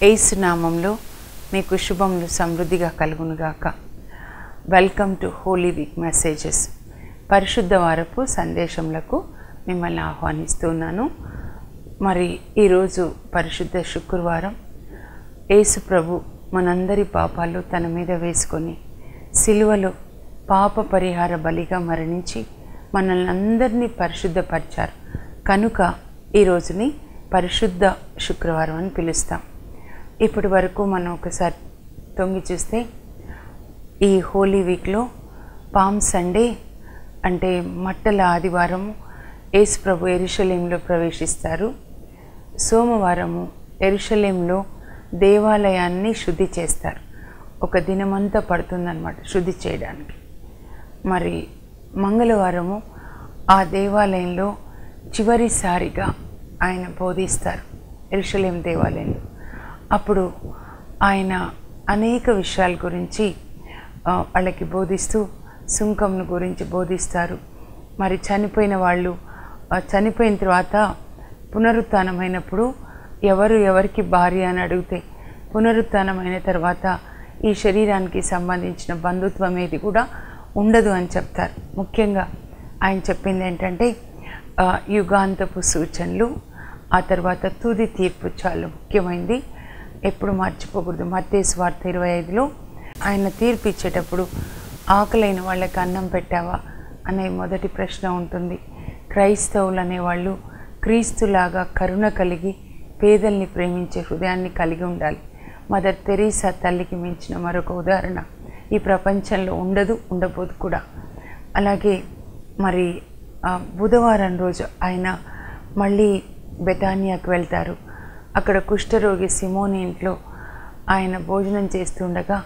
యేసు నామంలో మీకు శుభములు సమృద్ధిగా కలుగునుగాక. Welcome to holy week messages. పరిశుద్ధ వారపు సందేశములకు మిమ్మల్ని ఆహ్వానిస్తున్నాను. మరి ఈరోజు పరిశుద్ధ శుక్రవారం. యేసు ప్రభు మనందరి పాపాలు తన మీద వేసుకొని సిలువలో పాప పరిహార బలిగా మరణించి మనల్ని అందరినీ పరిశుద్ధపరిచారు కనుక ఈ రోజుని పరిశుద్ధ శుక్రవారం అని పిలుస్తాం. ఇప్పటి వరకు మనం ఒకసారి తొంగి చూస్తే ఈ హోలీ వీక్లో పామ్ సండే అంటే మట్టల ఆదివారము యేసు ప్రభు యెరూషలేములో ప్రవేశిస్తారు. సోమవారము యెరూషలేములో దేవాలయాన్ని శుద్ధి చేస్తారు. ఒక దినమంతా పడుతుందన్నమాట శుద్ధి చేయడానికి. మరి మంగళవారము ఆ దేవాలయంలో చివరిసారిగా ఆయన బోధిస్తారు యెరూషలేం దేవాలయంలో. అప్పుడు ఆయన అనేక విషయాల గురించి వాళ్ళకి బోధిస్తూ సుంకంను గురించి బోధిస్తారు. మరి చనిపోయిన వాళ్ళు చనిపోయిన తర్వాత పునరుత్థానమైనప్పుడు ఎవరికి భార్య అని అడిగితే పునరుత్థానమైన తర్వాత ఈ శరీరానికి సంబంధించిన బంధుత్వం ఏది కూడా ఉండదు అని చెప్తారు. ముఖ్యంగా ఆయన చెప్పింది ఏంటంటే యుగాంతపు సూచనలు, ఆ తర్వాత తుది తీర్పు చాలా ముఖ్యమైనది, ఎప్పుడు మర్చిపోకూడదు. మత్తయి సువార్త 25లో ఆయన తీర్పు ఇచ్చేటప్పుడు ఆకలైన వాళ్ళకి అన్నం పెట్టావా అనే మొదటి ప్రశ్న ఉంటుంది. క్రైస్తవులు అనేవాళ్ళు క్రీస్తులాగా కరుణ కలిగి పేదల్ని ప్రేమించే హృదయాన్ని కలిగి ఉండాలి. మదర్ తెరీసా తల్లికి మించిన మరొక ఉదాహరణ ఈ ప్రపంచంలో ఉండదు, ఉండబోదు కూడా. అలాగే మరి బుధవారం రోజు ఆయన మళ్ళీ బెతానియాకు వెళ్తారు. అక్కడ కుష్ఠరోగి సిమోని ఇంట్లో ఆయన భోజనం చేస్తుండగా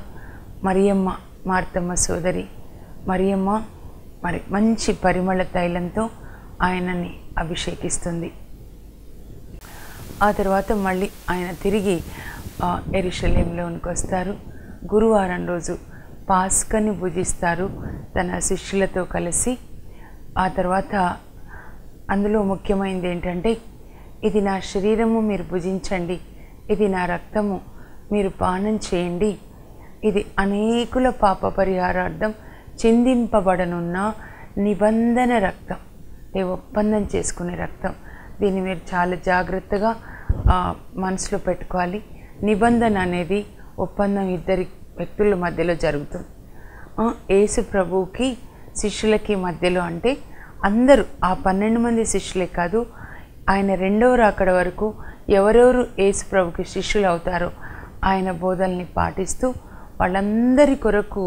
మరియమ్మ, మార్తమ్మ సోదరి మరియమ్మ మరి మంచి పరిమళ తైలంతో ఆయనని అభిషేకిస్తుంది. ఆ తర్వాత మళ్ళీ ఆయన తిరిగి యెరూషలేములోనికి వస్తారు. గురువారం రోజు పాస్కని భుజిస్తారు తన శిష్యులతో కలిసి. ఆ తర్వాత అందులో ముఖ్యమైనది ఏంటంటే ఇది నా శరీరము, మీరు భుజించండి, ఇది నా రక్తము, మీరు పానం చేయండి, ఇది అనేకుల పాప పరిహారార్థం చిందింపబడనున్న నిబంధన రక్తం, ఒప్పందం చేసుకునే రక్తం. దీన్ని మీరు చాలా జాగ్రత్తగా మనసులో పెట్టుకోవాలి. నిబంధన అనేది ఒప్పందం ఇద్దరి వ్యక్తుల మధ్యలో జరుగుతుంది. యేసు ప్రభువుకి శిష్యులకి మధ్యలో అంటే అందరూ ఆ 12 మంది శిష్యులే కాదు, ఆయన రెండవ రాకడ వరకు ఎవరెవరు యేసు ప్రభుకి శిష్యులు అవుతారో ఆయన బోధల్ని పాటిస్తూ వాళ్ళందరి కొరకు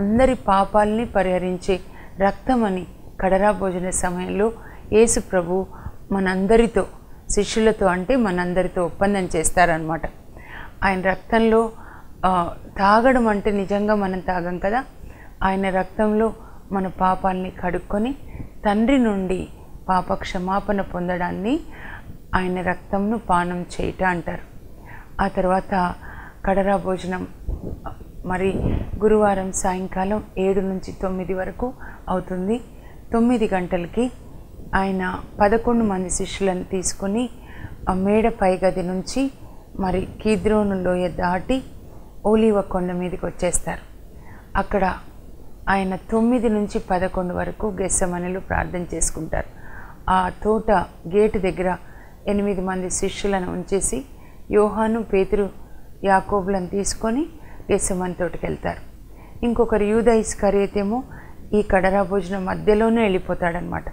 అందరి పాపాలని పరిహరించే రక్తం అని కడరా భోజన సమయంలో యేసు ప్రభు మనందరితో శిష్యులతో అంటే మనందరితో ఒప్పందం చేస్తారనమాట. ఆయన రక్తంలో తాగడం అంటే నిజంగా మనం తాగం కదా, ఆయన రక్తంలో మన పాపాలని కడుక్కొని తండ్రి నుండి పాప క్షమాపణ పొందడాన్ని ఆయన రక్తంను పానం చేయట అంటారు. ఆ తర్వాత కడరా భోజనం మరి గురువారం సాయంకాలం 7 నుంచి 9 వరకు అవుతుంది. 9 గంటలకి ఆయన 11 మంది శిష్యులను తీసుకొని ఆ మేడ పైగది నుంచి మరి కీద్రోను లోయ దాటి ఓలీవ కొండ మీదకి వచ్చేస్తారు. అక్కడ ఆయన 9 నుంచి 11 వరకు గెత్సేమనీలో ప్రార్థన చేసుకుంటారు. ఆ తోట గేటు దగ్గర 8 మంది శిష్యులను ఉంచేసి యోహాను, పేతురు, యాకోబులను తీసుకొని గెత్సేమనీ తోటకి వెళ్తారు. ఇంకొకరు యూదా ఇస్కరియోతేమో ఈ కడరా భోజనం మధ్యలోనే వెళ్ళిపోతాడనమాట.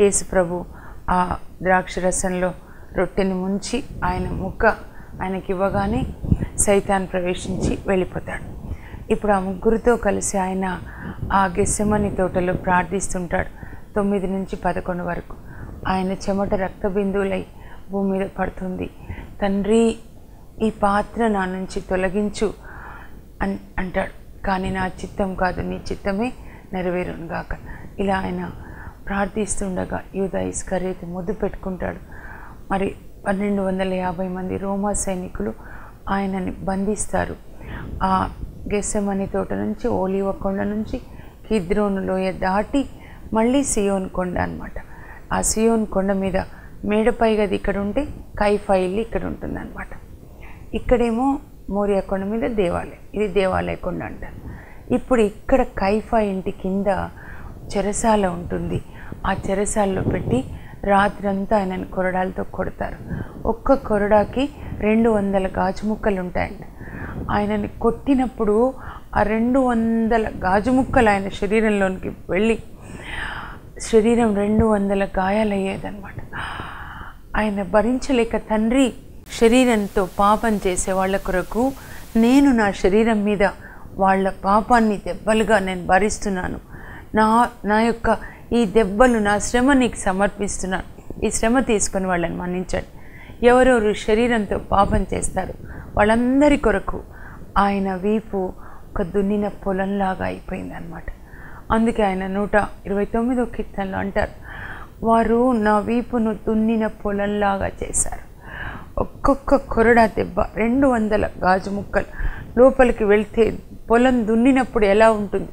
యేసు ప్రభు ఆ ద్రాక్షరసంలో రొట్టెని ముంచి ఆయన ముక్క ఆయనకి ఇవ్వగానే సైతాన్ ప్రవేశించి వెళ్ళిపోతాడు. ఇప్పుడు ఆ ముగ్గురితో కలిసి ఆయన ఆ గెత్సేమనీ తోటలో ప్రార్థిస్తుంటాడు 9 నుంచి 11 వరకు. ఆయన చెమట రక్త బిందువులై భూమి మీద పడుతుంది. తండ్రి, ఈ పాత్ర నా నుంచి తొలగించు అంటాడు. కానీ నా చిత్తం కాదు, నీ చిత్తమే నెరవేరునుగాక. ఇలా ఆయన ప్రార్థిస్తుండగా యూదా ఇస్కరియోతు ముద్దు పెట్టుకుంటాడు. మరి 1250 మంది రోమా సైనికులు ఆయనని బంధిస్తారు. ఆ గెత్సేమనీ తోట నుంచి ఓలీవ కొండ నుంచి కిద్రోను లోయ దాటి మళ్ళీ సియోన్ కొండ అనమాట. ఆ సియోన్ కొండ మీద మేడపై గది ఇక్కడ ఉంటే కైఫా ఇల్లు ఇక్కడ ఉంటుందన్నమాట. ఇక్కడేమో మోరియా కొండ మీద దేవాలయం, ఇది దేవాలయ కొండ అంటారు. ఇప్పుడు ఇక్కడ కైఫా ఇంటి కింద చెరసాల ఉంటుంది. ఆ చెరసాలలో పెట్టి రాత్రంతా ఆయనను కొరడాలతో కొడతారు. ఒక్క కొరడాకి 200 గాజు ముక్కలు ఉంటాయంట. ఆయనని కొట్టినప్పుడు ఆ 200 గాజు ముక్కలు ఆయన శరీరంలోనికి వెళ్ళి శరీరం 200 గాయాలయ్యేదన్నమాట. ఆయన భరించలేక, తండ్రి, శరీరంతో పాపం చేసే వాళ్ళ కొరకు నేను నా శరీరం మీద వాళ్ళ పాపాన్ని దెబ్బలుగా నేను భరిస్తున్నాను. నా యొక్క ఈ దెబ్బలు, నా శ్రమ నీకు సమర్పిస్తున్నాను. ఈ శ్రమ తీసుకొని వాళ్ళని మన్నించండి. ఎవరెవరు శరీరంతో పాపం చేస్తారు వాళ్ళందరి కొరకు ఆయన వీపు ఒక దున్నిన పొలంలాగా అయిపోయిందనమాట. అందుకే ఆయన 129వ కీర్తనలో అంటారు, వారు నా వీపును దున్నిన పొలంలాగా చేశారు. ఒక్కొక్క కొరడా దెబ్బ 200 గాజు ముక్కలు లోపలికి వెళ్తే, పొలం దున్నినప్పుడు ఎలా ఉంటుంది,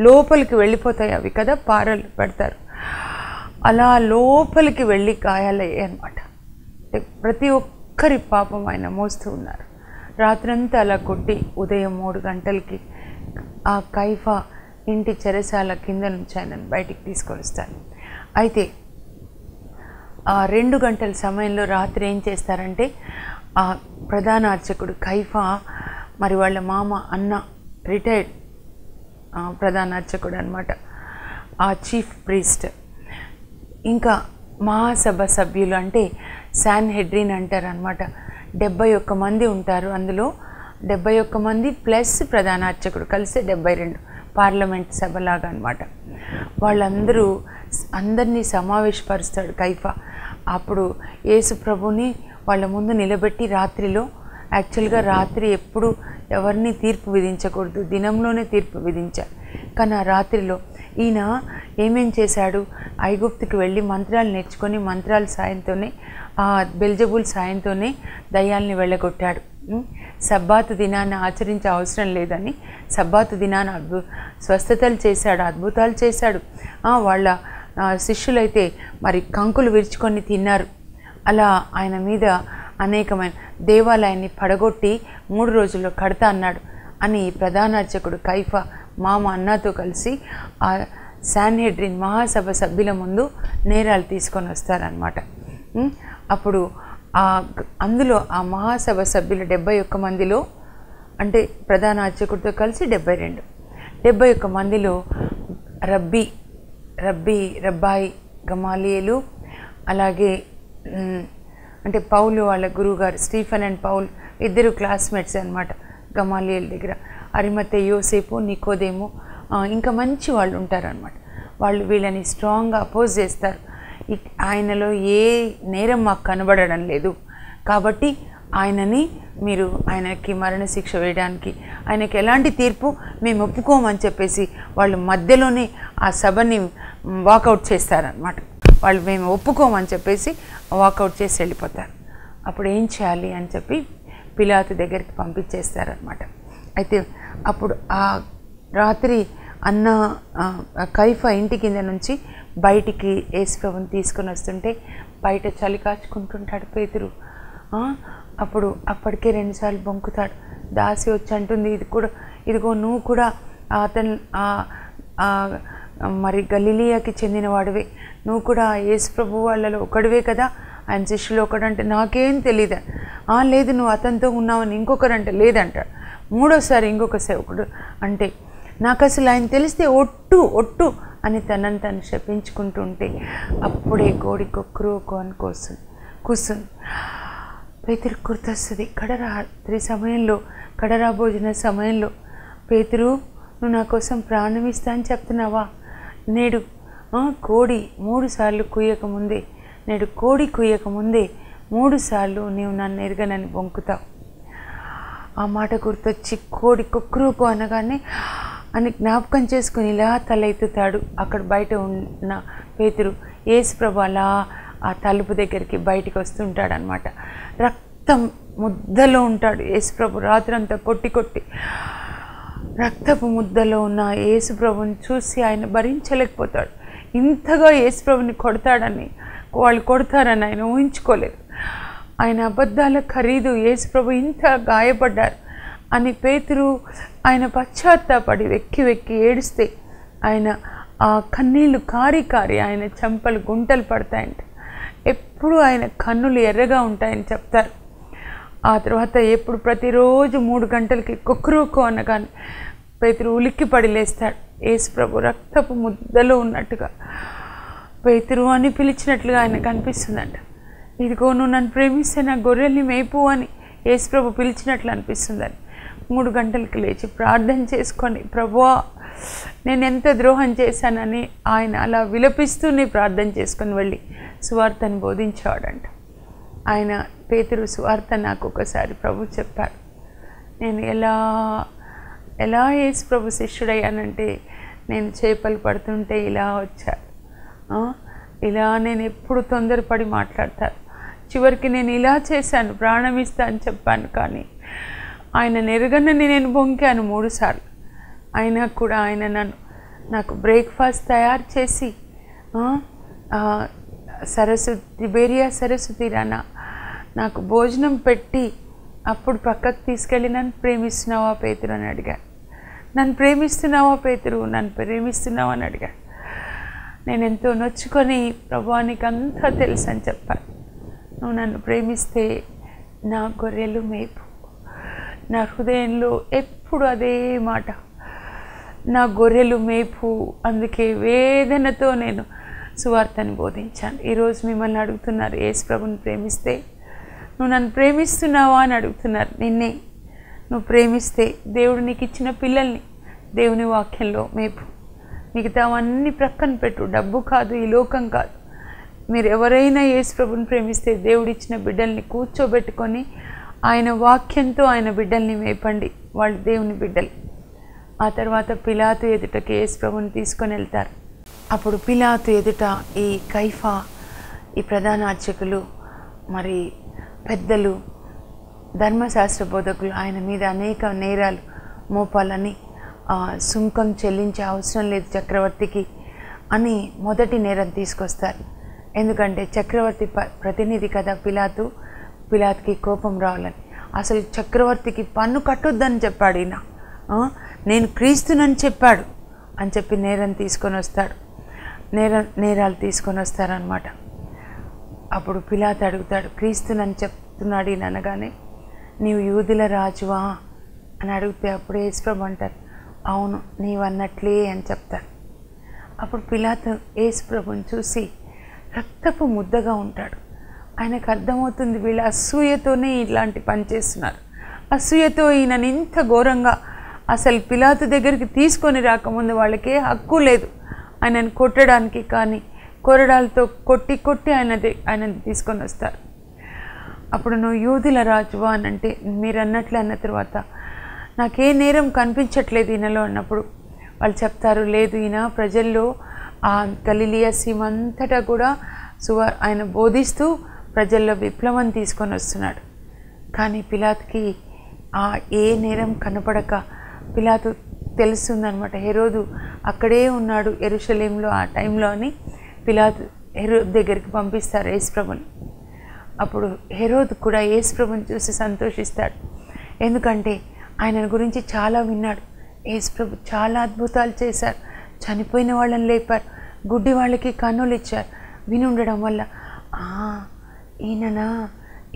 లోపలికి వెళ్ళిపోతాయి అవి కదా, పారలు పెడతారు, అలా లోపలికి వెళ్ళి గాయాలయ్యాయి అన్నమాట. ప్రతి ఒక్కరి పాపం ఆయన మోస్తూ ఉన్నారు. రాత్రంతా అలా కొట్టి ఉదయం 3 గంటలకి ఆ కైఫా ఇంటి చెరసాల కింద నుంచి ఆయనను బయటికి తీసుకొని వస్తారు. అయితే ఆ 2 గంటల సమయంలో రాత్రి ఏం చేస్తారంటే, ఆ ప్రధాన అర్చకుడు కైఫా, మరి వాళ్ళ మామ అన్న రిటైర్డ్ ప్రధాన అర్చకుడు అనమాట, ఆ చీఫ్ ప్రీస్ట్, ఇంకా మహాసభ సభ్యులు అంటే శాన్హెడ్రిన్ అంటారు అనమాట. 71 మంది ఉంటారు. అందులో 71 మంది ప్లస్ ప్రధాన అర్చకుడు కలిసి 72 పార్లమెంట్ సభలాగా అనమాట. వాళ్ళందరూ అందరినీ సమావేశపరుస్తాడు కైఫా. అప్పుడు యేసు ప్రభుని వాళ్ళ ముందు నిలబెట్టి రాత్రిలో, యాక్చువల్గా రాత్రి ఎప్పుడు ఎవరిని తీర్పు విధించకూడదు, దినంలోనే తీర్పు విధించాలి. కానీ ఆ రాత్రిలో ఈయన ఏమేం చేశాడు, ఐగుప్తుకి వెళ్ళి మంత్రాలు నేర్చుకొని మంత్రాల సాయంతోనే, ఆ బెల్జబుల్ సాయంతోనే దయ్యాల్ని వెళ్ళగొట్టాడు. సబ్బాతు దినాన్ని ఆచరించే అవసరం లేదని సబ్బాతు దినాన్ని స్వస్థతలు చేశాడు, అద్భుతాలు చేశాడు. వాళ్ళ శిష్యులైతే మరి కంకులు విరుచుకొని తిన్నారు. అలా ఆయన మీద అనేకమైన దేవాలయాన్ని పడగొట్టి 3 రోజుల్లో కడతా అన్నాడు అని ప్రధాన అర్చకుడు కైఫా మామ అన్నతో కలిసి ఆ శాన్హెడ్రిన్ మహాసభ సభ్యుల ముందు నేరాలు తీసుకొని వస్తారనమాట. అప్పుడు అందులో ఆ మహాసభ సభ్యులు 71 మందిలో, అంటే ప్రధాన అర్చకుడితో కలిసి 71 మందిలో రబ్బాయి గమాలియేలు, అలాగే అంటే పౌలు వాళ్ళ గురువుగారు స్టీఫెన్ అండ్ పౌల్ ఇద్దరు క్లాస్మేట్స్ అనమాట. గమాలియేల్ దగ్గర అరిమతే యోసేపు, నికోదేము, ఇంకా మంచి వాళ్ళు ఉంటారనమాట. వాళ్ళు వీళ్ళని స్ట్రాంగ్గా అపోజ్ చేస్తారు. ఆయనలో ఏ నేరం మాకు కనబడడం లేదు కాబట్టి ఆయనకి మరణశిక్ష వేయడానికి, ఆయనకి ఎలాంటి తీర్పు మేము ఒప్పుకోమని చెప్పేసి వాళ్ళు మధ్యలోనే ఆ సభని వాకౌట్ చేస్తారనమాట. వాళ్ళు మేము ఒప్పుకోమని చెప్పేసి వాకౌట్ చేసి వెళ్ళిపోతారు. అప్పుడు ఏం చేయాలి అని చెప్పి పిలాతు దగ్గరికి పంపించేస్తారనమాట. అయితే అప్పుడు ఆ రాత్రి అన్న కైఫా ఇంటి కింద నుంచి బయటికి యేసు ప్రభుని తీసుకొని వస్తుంటే బయట చలి కాచుకుంటుంటాడు పేతురు. అప్పుడు అప్పటికే 2 సార్లు బొంకుతాడు. దాసి వచ్చి అంటుంది, ఇదిగో నువ్వు కూడా అతను మరి గలిలియాకి చెందిన వాడివే, నువ్వు కూడా యేసు ప్రభు వాళ్ళలో ఒకడివే కదా, ఆయన శిష్యులు ఒకడంటే నాకేం తెలీదా, లేదు నువ్వు అతనితో ఉన్నావని ఇంకొకరంటే లేదంటాడు. 3వసారి ఇంకొక సేవకుడు అంటే నాకు అసలు ఆయన తెలిస్తే ఒట్టు అని తనని తను శపించుకుంటూ ఉంటే అప్పుడే గోడి కొక్కురోకు అని కూర్చుంది. పేతురు గుర్తొస్తుంది. కడరాత్రి సమయంలో, కడరా భోజన సమయంలో, పేతురు నువ్వు నా కోసం ప్రాణం ఇస్తా అని చెప్తున్నావా, నేడు కోడి 3 సార్లు కుయ్యకముందే, నేడు కోడి కుయ్యకముందే 3 సార్లు నీవు నన్ను ఎరగనని బొంకుతావు. ఆ మాట గుర్తొచ్చి కోడి కొక్కురోకు అనగానే అని జ్ఞాపకం చేసుకుని ఇలా తలెత్తుతాడు. అక్కడ బయట ఉన్న పేతురు యేసు ప్రభు అలా ఆ తలుపు దగ్గరికి బయటికి వస్తుంటాడు అనమాట. రక్తం ముద్దలో ఉంటాడు యేసు ప్రభు. రాత్రంతా కొట్టి రక్తపు ముద్దలో ఉన్న యేసు ప్రభుని చూసి ఆయన భరించలేకపోతాడు. ఇంతగా యేసు ప్రభుని కొడతాడని, వాళ్ళు కొడతారని ఆయన ఊహించుకోలేదు. ఆయన అబద్ధాల ఖరీదు, యేసు ప్రభు ఇంత గాయపడ్డారు అని పేతురు ఆయన పశ్చాత్తాపడి వెక్కి వెక్కి ఏడిస్తే ఆయన ఆ కన్నీళ్లు కారి కారి ఆయన చెంపలు గుంటలు పడతాయంట. ఎప్పుడు ఆయన కన్నులు ఎర్రగా ఉంటాయని చెప్తారు. ఆ తర్వాత ఎప్పుడు ప్రతిరోజు 3 గంటలకి కుక్కురుకు అనగానే పేతురు ఉలిక్కి పడి లేస్తాడు. యేసు ప్రభు రక్తపు ముద్దలో ఉన్నట్టుగా పేతురు అని పిలిచినట్లుగా ఆయన కనిపిస్తుందంట. ఇదిగో నువ్వు నన్ను ప్రేమిస్తే నా గొర్రెల్ని మేపు అని యేసు ప్రభు పిలిచినట్లు అనిపిస్తుందని 3 గంటలకి లేచి ప్రార్థన చేసుకొని, ప్రభువా నేను ఎంత ద్రోహం చేశానని ఆయన అలా విలపిస్తూనే ప్రార్థన చేసుకొని వెళ్ళి సువార్తను బోధించేవాడంట. ఆయన పేతురు సువార్త నాకు ఒకసారి ప్రభు చెప్పారు. నేను ఎలా యేసు ప్రభు శిష్యుడయ్యానంటే, నేను చేపలు పడుతుంటే ఇలా వచ్చాను, ఇలా నేను ఎప్పుడు తొందరపడి మాట్లాడతాను, చివరికి నేను ఇలా చేశాను, ప్రాణం ఇస్తా అని చెప్పాను, కానీ ఆయన నెరగనని నేను బొంకాను 3 సార్లు. అయినా కూడా ఆయన నాకు బ్రేక్ఫాస్ట్ తయారు చేసి తిబేరియా సరస్సు తీరాన నాకు భోజనం పెట్టి అప్పుడు పక్కకు తీసుకెళ్ళి నన్ను ప్రేమిస్తున్నావా పేతురు అని అడిగాను. నన్ను ప్రేమిస్తున్నావా పేతురు, నన్ను ప్రేమిస్తున్నావా అని అడిగాను. నేను ఎంతో నొచ్చుకొని, ప్రభువా నీకు అంతా తెలుసు అని చెప్పాను. నువ్వు నన్ను ప్రేమిస్తే నా గొర్రెలు మేపు. నా హృదయంలో ఎప్పుడు అదే మాట, నా గొర్రెలు మేపు. అందుకే వేదనతో నేను సువార్తని బోధించాను. ఈరోజు మిమ్మల్ని అడుగుతున్నారు, యేసు ప్రభుని ప్రేమిస్తే నువ్వు నన్ను ప్రేమిస్తున్నావా అని అడుగుతున్నారు. నిన్నే నువ్వు ప్రేమిస్తే దేవుడు నీకు ఇచ్చిన పిల్లల్ని దేవుని వాక్యంలో మేపు. మిగతావన్నీ ప్రక్కన పెట్టు. డబ్బు కాదు, ఈ లోకం కాదు. మీరు ఎవరైనా యేసు ప్రభుని ప్రేమిస్తే దేవుడిచ్చిన బిడ్డల్ని కూర్చోబెట్టుకొని ఆయన వాక్యంతో ఆయన బిడ్డల్ని మేపండి. వాళ్ళు దేవుని బిడ్డలు. ఆ తర్వాత పిలాతు ఎదుటకి యేసు ప్రభుని తీసుకొని వెళ్తారు. అప్పుడు పిలాతు ఎదుట ఈ కైఫా, ఈ ప్రధాన అర్చకులు, మరి పెద్దలు, ధర్మశాస్త్ర బోధకులు ఆయన మీద అనేక నేరాలు మోపాలని, సుంకం చెల్లించే అవసరం లేదు చక్రవర్తికి అని మొదటి నేరం తీసుకొస్తారు. ఎందుకంటే చక్రవర్తి ప్రతినిధి కదా పిలాతుకి కోపం రావాలని. అసలు చక్రవర్తికి పన్ను కట్టొద్దని చెప్పాడు ఈయన, నేను క్రీస్తునని చెప్పాడు అని చెప్పి నేరం తీసుకొని వస్తాడు. నేరాలు తీసుకొని వస్తారనమాట. అప్పుడు పిలాతు అడుగుతాడు, క్రీస్తునని చెప్తున్నాడు ఈయన అనగానే, నీవు యూదుల రాజువా అని అడిగితే అప్పుడు యేసు ప్రభు అంటారు, అవును నీవన్నట్లే అని చెప్తారు. అప్పుడు పిలాతు యేసు ప్రభుని చూసి రక్తపు ముద్దగా ఉంటాడు. ఆయనకు అర్థమవుతుంది వీళ్ళ అసూయతోనే ఇలాంటి పని చేస్తున్నారు. అసూయతో ఈయనని ఇంత ఘోరంగా అసలు పిలాతు దగ్గరికి తీసుకొని రాకముందు వాళ్ళకే హక్కు లేదు ఆయనను కొట్టడానికి. కానీ కొరడాలతో కొట్టి ఆయనని తీసుకొని వస్తారు. అప్పుడు నువ్వు యూదుల రాజువా అని అంటే మీరు అన్నట్లు అన్న తర్వాత నాకే నేరం కనిపించట్లేదు ఈయనలో అన్నప్పుడు వాళ్ళు చెప్తారు, లేదు ఈయన ప్రజల్లో ఆ గలిలియా సీమ అంతటా కూడా ఆయన బోధిస్తూ ప్రజల్లో విప్లవం తీసుకొని వస్తున్నాడు. కానీ పిలాతుకి ఏ నేరం కనపడక పిలాతు తెలుస్తుందనమాట. హెరోదు అక్కడే ఉన్నాడు యెరూషలేంలో ఆ టైంలో అని పిలాతు హెరోదు దగ్గరికి పంపిస్తారు యేసుప్రభుని. అప్పుడు హెరోదు కూడా యేసుప్రభుని చూసి సంతోషిస్తాడు. ఎందుకంటే ఆయన గురించి చాలా విన్నాడు. యేసుప్రభు చాలా అద్భుతాలు చేశారు, చనిపోయిన వాళ్ళని లేపారు, గుడ్డి వాళ్ళకి కన్నులు ఇచ్చారు. విని ఉండడం వల్ల ఈయననా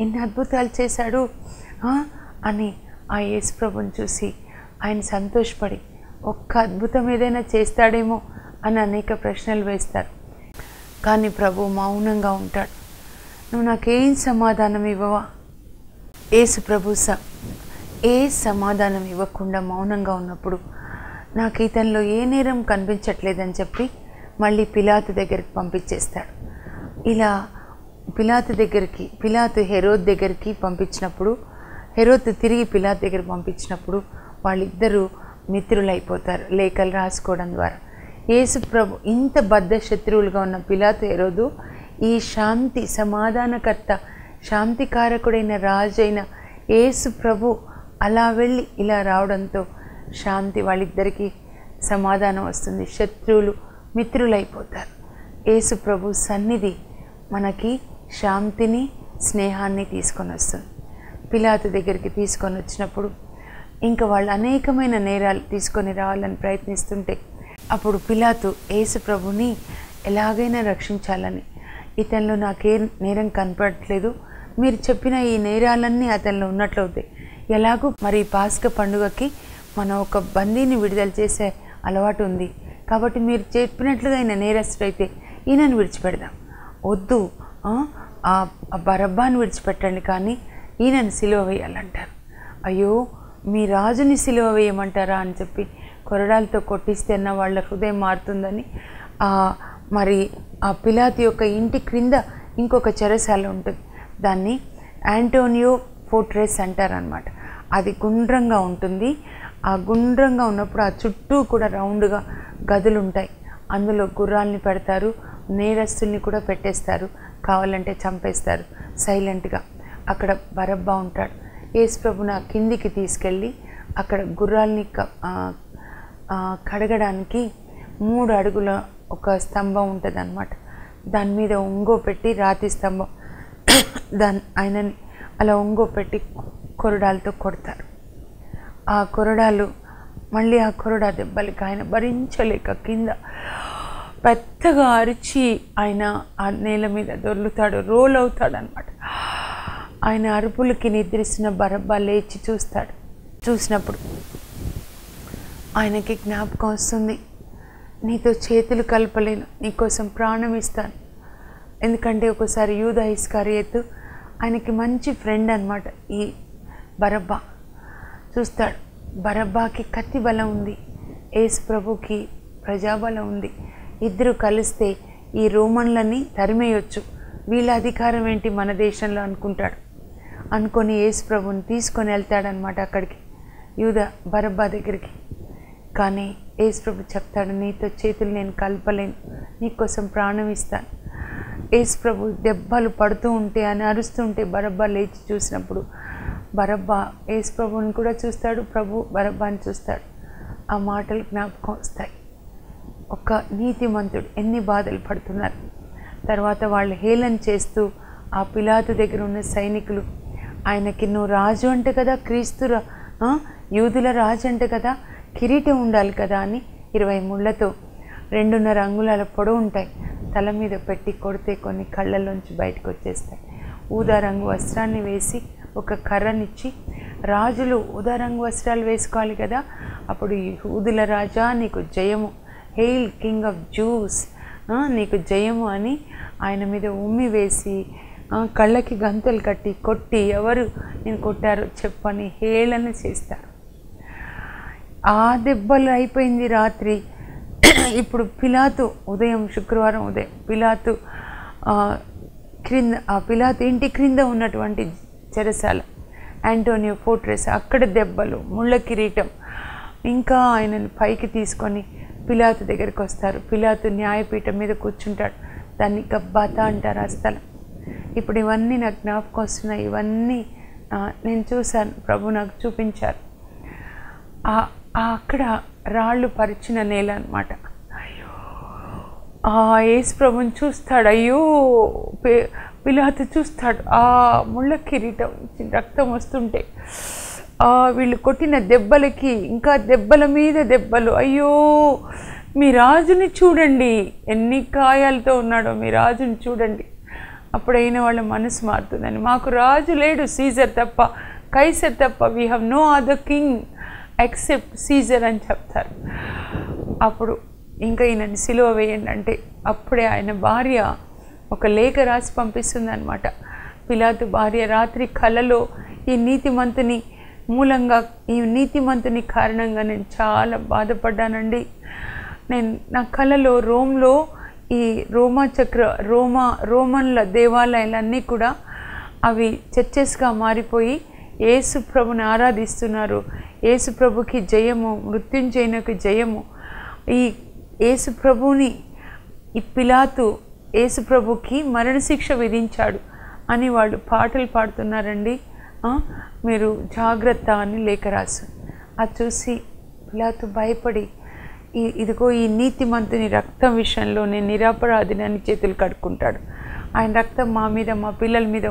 ఎన్ని అద్భుతాలు చేశాడు అని ఆ యేసుప్రభుని చూసి ఆయన సంతోషపడి ఒక్క అద్భుతం ఏదైనా చేస్తాడేమో అని అనేక ప్రశ్నలు వేస్తారు. కానీ ప్రభు మౌనంగా ఉంటాడు. నువ్వు నాకేం సమాధానం ఇవ్వవా? యేసు ప్రభు ఏ సమాధానం ఇవ్వకుండా మౌనంగా ఉన్నప్పుడు నాకు ఇతనిలో ఏ నేరం కనిపించట్లేదని చెప్పి మళ్ళీ పిలాతు దగ్గరికి పంపించేస్తాడు. ఇలా పిలాతు హెరోదు దగ్గరికి పంపించినప్పుడు, హెరోదు తిరిగి పిలాతు దగ్గర పంపించినప్పుడు వాళ్ళిద్దరూ మిత్రులైపోతారు లేఖలు రాసుకోవడం ద్వారా. యేసు ప్రభు ఇంత బద్ధ శత్రువులుగా ఉన్న పిలాతు హెరోదు ఈ శాంతి సమాధానకర్త శాంతికారకుడైన రాజు అయిన యేసు ప్రభు అలా వెళ్ళి ఇలా రావడంతో శాంతి, వాళ్ళిద్దరికీ సమాధానం వస్తుంది. శత్రువులు మిత్రులైపోతారు. యేసు ప్రభు సన్నిధి మనకి శాంతిని స్నేహాన్ని తీసుకొని వస్తుంది. పిలాతు దగ్గరికి తీసుకొని వచ్చినప్పుడు ఇంకా వాళ్ళు అనేకమైన నేరాలు తీసుకొని రావాలని ప్రయత్నిస్తుంటే అప్పుడు పిలాతు యేసు ప్రభుని ఎలాగైనా రక్షించాలని, ఇతనిలో నాకే నేరం కనపడట్లేదు, మీరు చెప్పిన ఈ నేరాలన్నీ అతనిలో ఉన్నట్లవుతాయి, ఎలాగూ మరి పాస్కా పండుగకి మనం ఒక బందీని విడుదల చేసే అలవాటు ఉంది కాబట్టి మీరు చెప్పినట్లుగా ఆయన నేరస్తుడైతే ఈయనను విడిచిపెడదాం, వద్దు ఆ బరబ్బాని విడిచిపెట్టండి కానీ ఈయనను సిలువ వేయాలంటారు. అయ్యో మీ రాజుని సిలువ వేయమంటారా అని చెప్పి కొరడాలతో కొట్టిస్తే అన్న వాళ్ళ హృదయం మారుతుందని మరి ఆ పిలాతు యొక్క ఇంటి క్రింద ఇంకొక చెరసాల ఉంటుంది, దాన్ని యాంటోనియో ఫోర్ట్రెస్ అంటారనమాట. అది గుండ్రంగా ఉంటుంది. ఆ గుండ్రంగా ఉన్నప్పుడు ఆ చుట్టూ కూడా రౌండ్గా గదులు ఉంటాయి, అందులో గుర్రాల్ని పెడతారు, నేరస్తుల్ని కూడా పెట్టేస్తారు, కావాలంటే చంపేస్తారు సైలెంట్గా. అక్కడ బరబ్బా ఉంటాడు. యేసు ప్రభుని ఆ కిందికి తీసుకెళ్ళి అక్కడ గుర్రాల్ని కడగడానికి 3 అడుగుల ఒక స్తంభం ఉంటుంది అన్నమాట. దాని మీద ఒంగో పెట్టి రాతి స్తంభం ఆయనని అలా ఒంగో పెట్టి కొరడాలతో కొడతారు. ఆ కొరడాలు మళ్ళీ ఆ కొరడా దెబ్బలకి ఆయన భరించలేక కింద పెద్దగా అరిచి ఆయన ఆ నేల మీద దొర్లుతాడు, రోల్ అవుతాడు అనమాట. ఆయన అరుపులకి నిద్రిస్తున్న బరబ్బా లేచి చూస్తాడు. చూసినప్పుడు ఆయనకి జ్ఞాపకం వస్తుంది, నీతో చేతులు కలపలేను, నీకోసం ప్రాణం ఇస్తాను. ఎందుకంటే ఒకసారి యూదా ఇస్కరియోతు ఆయనకి మంచి ఫ్రెండ్ అనమాట. ఈ బరబ్బా చూస్తాడు, బరబ్బాకి కత్తి బలం ఉంది, యేసు ప్రభుకి ప్రజాబలం ఉంది, ఇద్దరు కలిస్తే ఈ రోమన్లని తరిమేయొచ్చు, వీళ్ళ అధికారం ఏంటి మన దేశంలో అనుకుంటాడు. అనుకొని యేసు ప్రభుని తీసుకొని వెళ్తాడనమాట అక్కడికి, యూదా బరబ్బా దగ్గరికి. కానీ యేసు ప్రభు చెప్తాడు, నీతో చేతులు నేను కలపలేను, నీకోసం ప్రాణం ఇస్తాను. యేసు ప్రభు దెబ్బలు పడుతూ ఉంటే అని అరుస్తుంటే బరబ్బా లేచి చూసినప్పుడు బరబ్బా యేసు ప్రభుని కూడా చూస్తాడు, ప్రభు బరబ్బాని చూస్తాడు. ఆ మాటలు జ్ఞాపకం వస్తాయి. ఒక నీతిమంతుడు ఎన్ని బాధలు పడుతున్నారు. తర్వాత వాళ్ళు హేళన చేస్తూ ఆ పిలాతు దగ్గర ఉన్న సైనికులు ఆయనకి, నువ్వు రాజు అంటే కదా, క్రీస్తు యూదుల రాజు అంటే కదా, కిరీటం ఉండాలి కదా అని 20 ముళ్ళతో 2.5 అంగుళాల పొడవు ఉంటాయి తల మీద పెట్టి కొడితే కొన్ని కళ్ళల్లోంచి బయటకు వచ్చేస్తాయి. ఊదా రంగు వస్త్రాన్ని వేసి ఒక కర్రనిచ్చి, రాజులు ఊదా రంగు వస్త్రాలు వేసుకోవాలి కదా, అప్పుడు యూదుల రాజా నీకు జయము, హెయిల్ కింగ్ ఆఫ్ జూస్, నీకు జయము అని ఆయన మీద ఉమ్మి వేసి కళ్ళకి గంతులు కట్టి కొట్టి, ఎవరు నేను కొట్టారో చెప్పని హేళన చేస్తారు. ఆ దెబ్బలు అయిపోయింది రాత్రి. ఇప్పుడు పిలాతు ఉదయం, శుక్రవారం ఉదయం పిలాతు పిలాతు ఇంటి క్రింద ఉన్నటువంటి చెరసాల యాంటోనియో ఫోర్ట్రెస్, అక్కడ దెబ్బలు, ముళ్ళ కిరీటం. ఇంకా ఆయనను పైకి తీసుకొని పిలాతు దగ్గరికి వస్తారు. పిలాతు న్యాయపీఠం మీద కూర్చుంటాడు, దాన్ని గబ్బాతా అంటారు ఆ స్థలం. ఇప్పుడు ఇవన్నీ నాకు జ్ఞాపకం వస్తున్నాయి, ఇవన్నీ నేను చూశాను, ప్రభు నాకు చూపించారు. అక్కడ రాళ్ళు పరిచిన నేల అనమాట. అయ్యో యేసు ప్రభుని చూస్తాడు, అయ్యో పిలాతు చూస్తాడు, ఆ ముళ్ళ కిరీటం రక్తం వస్తుంటే, వీళ్ళు కొట్టిన దెబ్బలకి ఇంకా దెబ్బల మీద దెబ్బలు, అయ్యో మీ రాజుని చూడండి ఎన్ని గాయాలతో ఉన్నాడో, మీ రాజుని చూడండి. అప్పుడైనా వాళ్ళ మనసు మారుతుందని, మాకు రాజు లేడు సీజర్ తప్ప, కైసర్ తప్ప, we have no other king except Caesar అని చెప్తారు. అప్పుడు ఇంకా ఈయనని సిలువ వేయండి అంటే అప్పుడే ఆయన భార్య ఒక లేఖ రాసి పంపిస్తుంది అనమాట. పిలాతు భార్య రాత్రి కలలో ఈ నీతిమంతుని మూలంగా, ఈ నీతిమంతుని కారణంగా నేను చాలా బాధపడ్డానండి. నా కలలో రోమ్లో ఈ రోమన్ల దేవాలయాలన్నీ కూడా అవి చర్చెస్గా మారిపోయి యేసు ప్రభుని ఆరాధిస్తున్నారు. యేసు ప్రభుకి జయము, మృత్యుంజయునికి జయము. ఈ యేసు ప్రభుని ఈ పిలాతు యేసు ప్రభుకి మరణశిక్ష విధించాడు అని వాళ్ళు పాటలు పాడుతున్నారండి. మీరు జాగ్రత్త అని లేఖ రాసు. అది చూసి పిలాతు భయపడి, ఇదిగో ఈ నీతిమంతుని రక్తం విషయంలో నేను నిరపరాధిని అని చేతులు కడుక్కుంటాడు. ఆయన రక్తం మా మీద మా పిల్లల మీద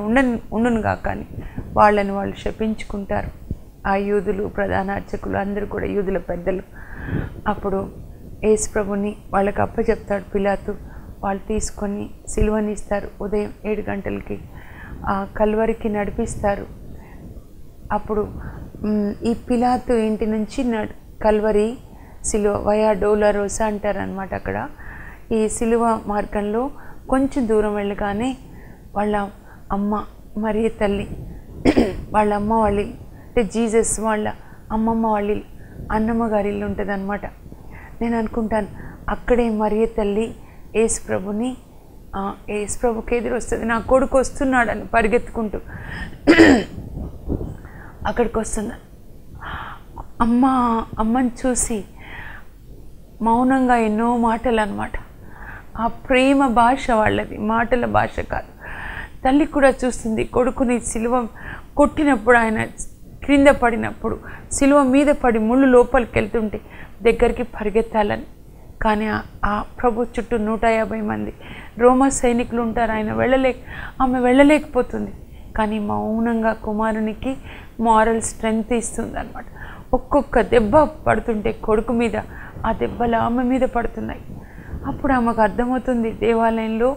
ఉండునుగా కానీ వాళ్ళని వాళ్ళు శపించుకుంటారు. ఆ యూదులు, ప్రధాన అర్చకులు అందరూ కూడా, యూదుల పెద్దలు. అప్పుడు యేసు ప్రభుని వాళ్ళకి అప్పచెప్తాడు పిలాతు. వాళ్ళు తీసుకొని సిలువని ఇస్తారు. ఉదయం 7 గంటలకి ఆ కల్వరికి నడిపిస్తారు. అప్పుడు ఈ పిలాతు ఇంటి నుంచి కల్వరి సిలువ వయా డోలరోసా అంటారనమాట. అక్కడ ఈ సిలువ మార్గంలో కొంచెం దూరం వెళ్ళగానే వాళ్ళ అమ్మ మరియ తల్లి, వాళ్ళ అమ్మ వాళ్ళ, అంటే జీసస్ వాళ్ళ అమ్మమ్మ వాళ్ళ అన్నమ్మ గారి ఇల్లు ఉంటుంది అనమాట. నేను అనుకుంటాను అక్కడే మరియ తల్లి యేసు ప్రభుని, యేసు ప్రభుకి ఎదురు వస్తుంది, నా కొడుకు వస్తున్నాడని పరిగెత్తుకుంటూ అక్కడికి వస్తుంది. అమ్మని చూసి మౌనంగా ఎన్నో మాటలు అన్నమాట. ఆ ప్రేమ భాష వాళ్ళది, మాటల భాష కాదు. తల్లి కూడా చూస్తుంది కొడుకుని సిలువ కొట్టినప్పుడు, ఆయన క్రింద పడినప్పుడు, సిలువ మీద పడి ముళ్ళు లోపలికి వెళ్తుంటే దగ్గరికి పరిగెత్తాలని. కానీ ఆ ప్రభు చుట్టూ 150 మంది రోమా సైనికులు ఉంటారు. ఆమె వెళ్ళలేకపోతుంది. కానీ మౌనంగా కుమారునికి మారల్ స్ట్రెంగ్త్ ఇస్తుంది అనమాట. ఒక్కొక్క దెబ్బ పడుతుంటే కొడుకు మీద, ఆ దెబ్బలు ఆమె మీద పడుతున్నాయి. అప్పుడు ఆమెకు అర్థమవుతుంది, దేవాలయంలో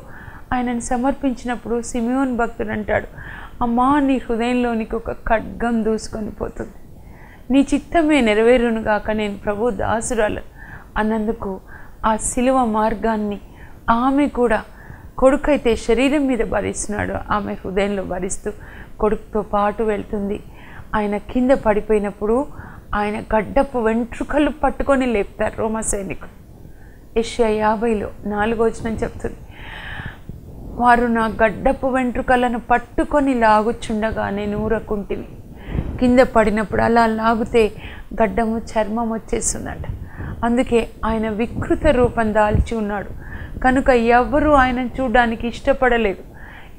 ఆయనని సమర్పించినప్పుడు సిమియోన్ భక్తుడు అంటాడు, అమ్మా నీ హృదయంలోనికి ఒక ఖడ్గం దూసుకొని పోతుంది, నీ చిత్తమే నెరవేరును గాక, నేను ప్రభు దాసురాలు అన్నందుకు ఆ శిలువ మార్గాన్ని ఆమె కూడా, కొడుకైతే శరీరం మీద భరిస్తున్నాడు, ఆమె హృదయంలో భరిస్తూ కొడుకుతో పాటు వెళ్తుంది. ఆయన కింద పడిపోయినప్పుడు ఆయన గడ్డపు వెంట్రుకలు పట్టుకొని లేపుతారు రోమా సైనికులు. యెషయా 50లో 4వ వచనం చెప్తుంది, వారు నా గడ్డపు వెంట్రుకలను పట్టుకొని లాగుచుండగా నేను ఊరకుంటిని. కింద పడినప్పుడు అలా లాగితే గడ్డము చర్మం వచ్చేస్తుందంట. అందుకే ఆయన వికృత రూపం దాల్చి ఉన్నాడు కనుక ఎవరు ఆయనను చూడడానికి ఇష్టపడలేదు.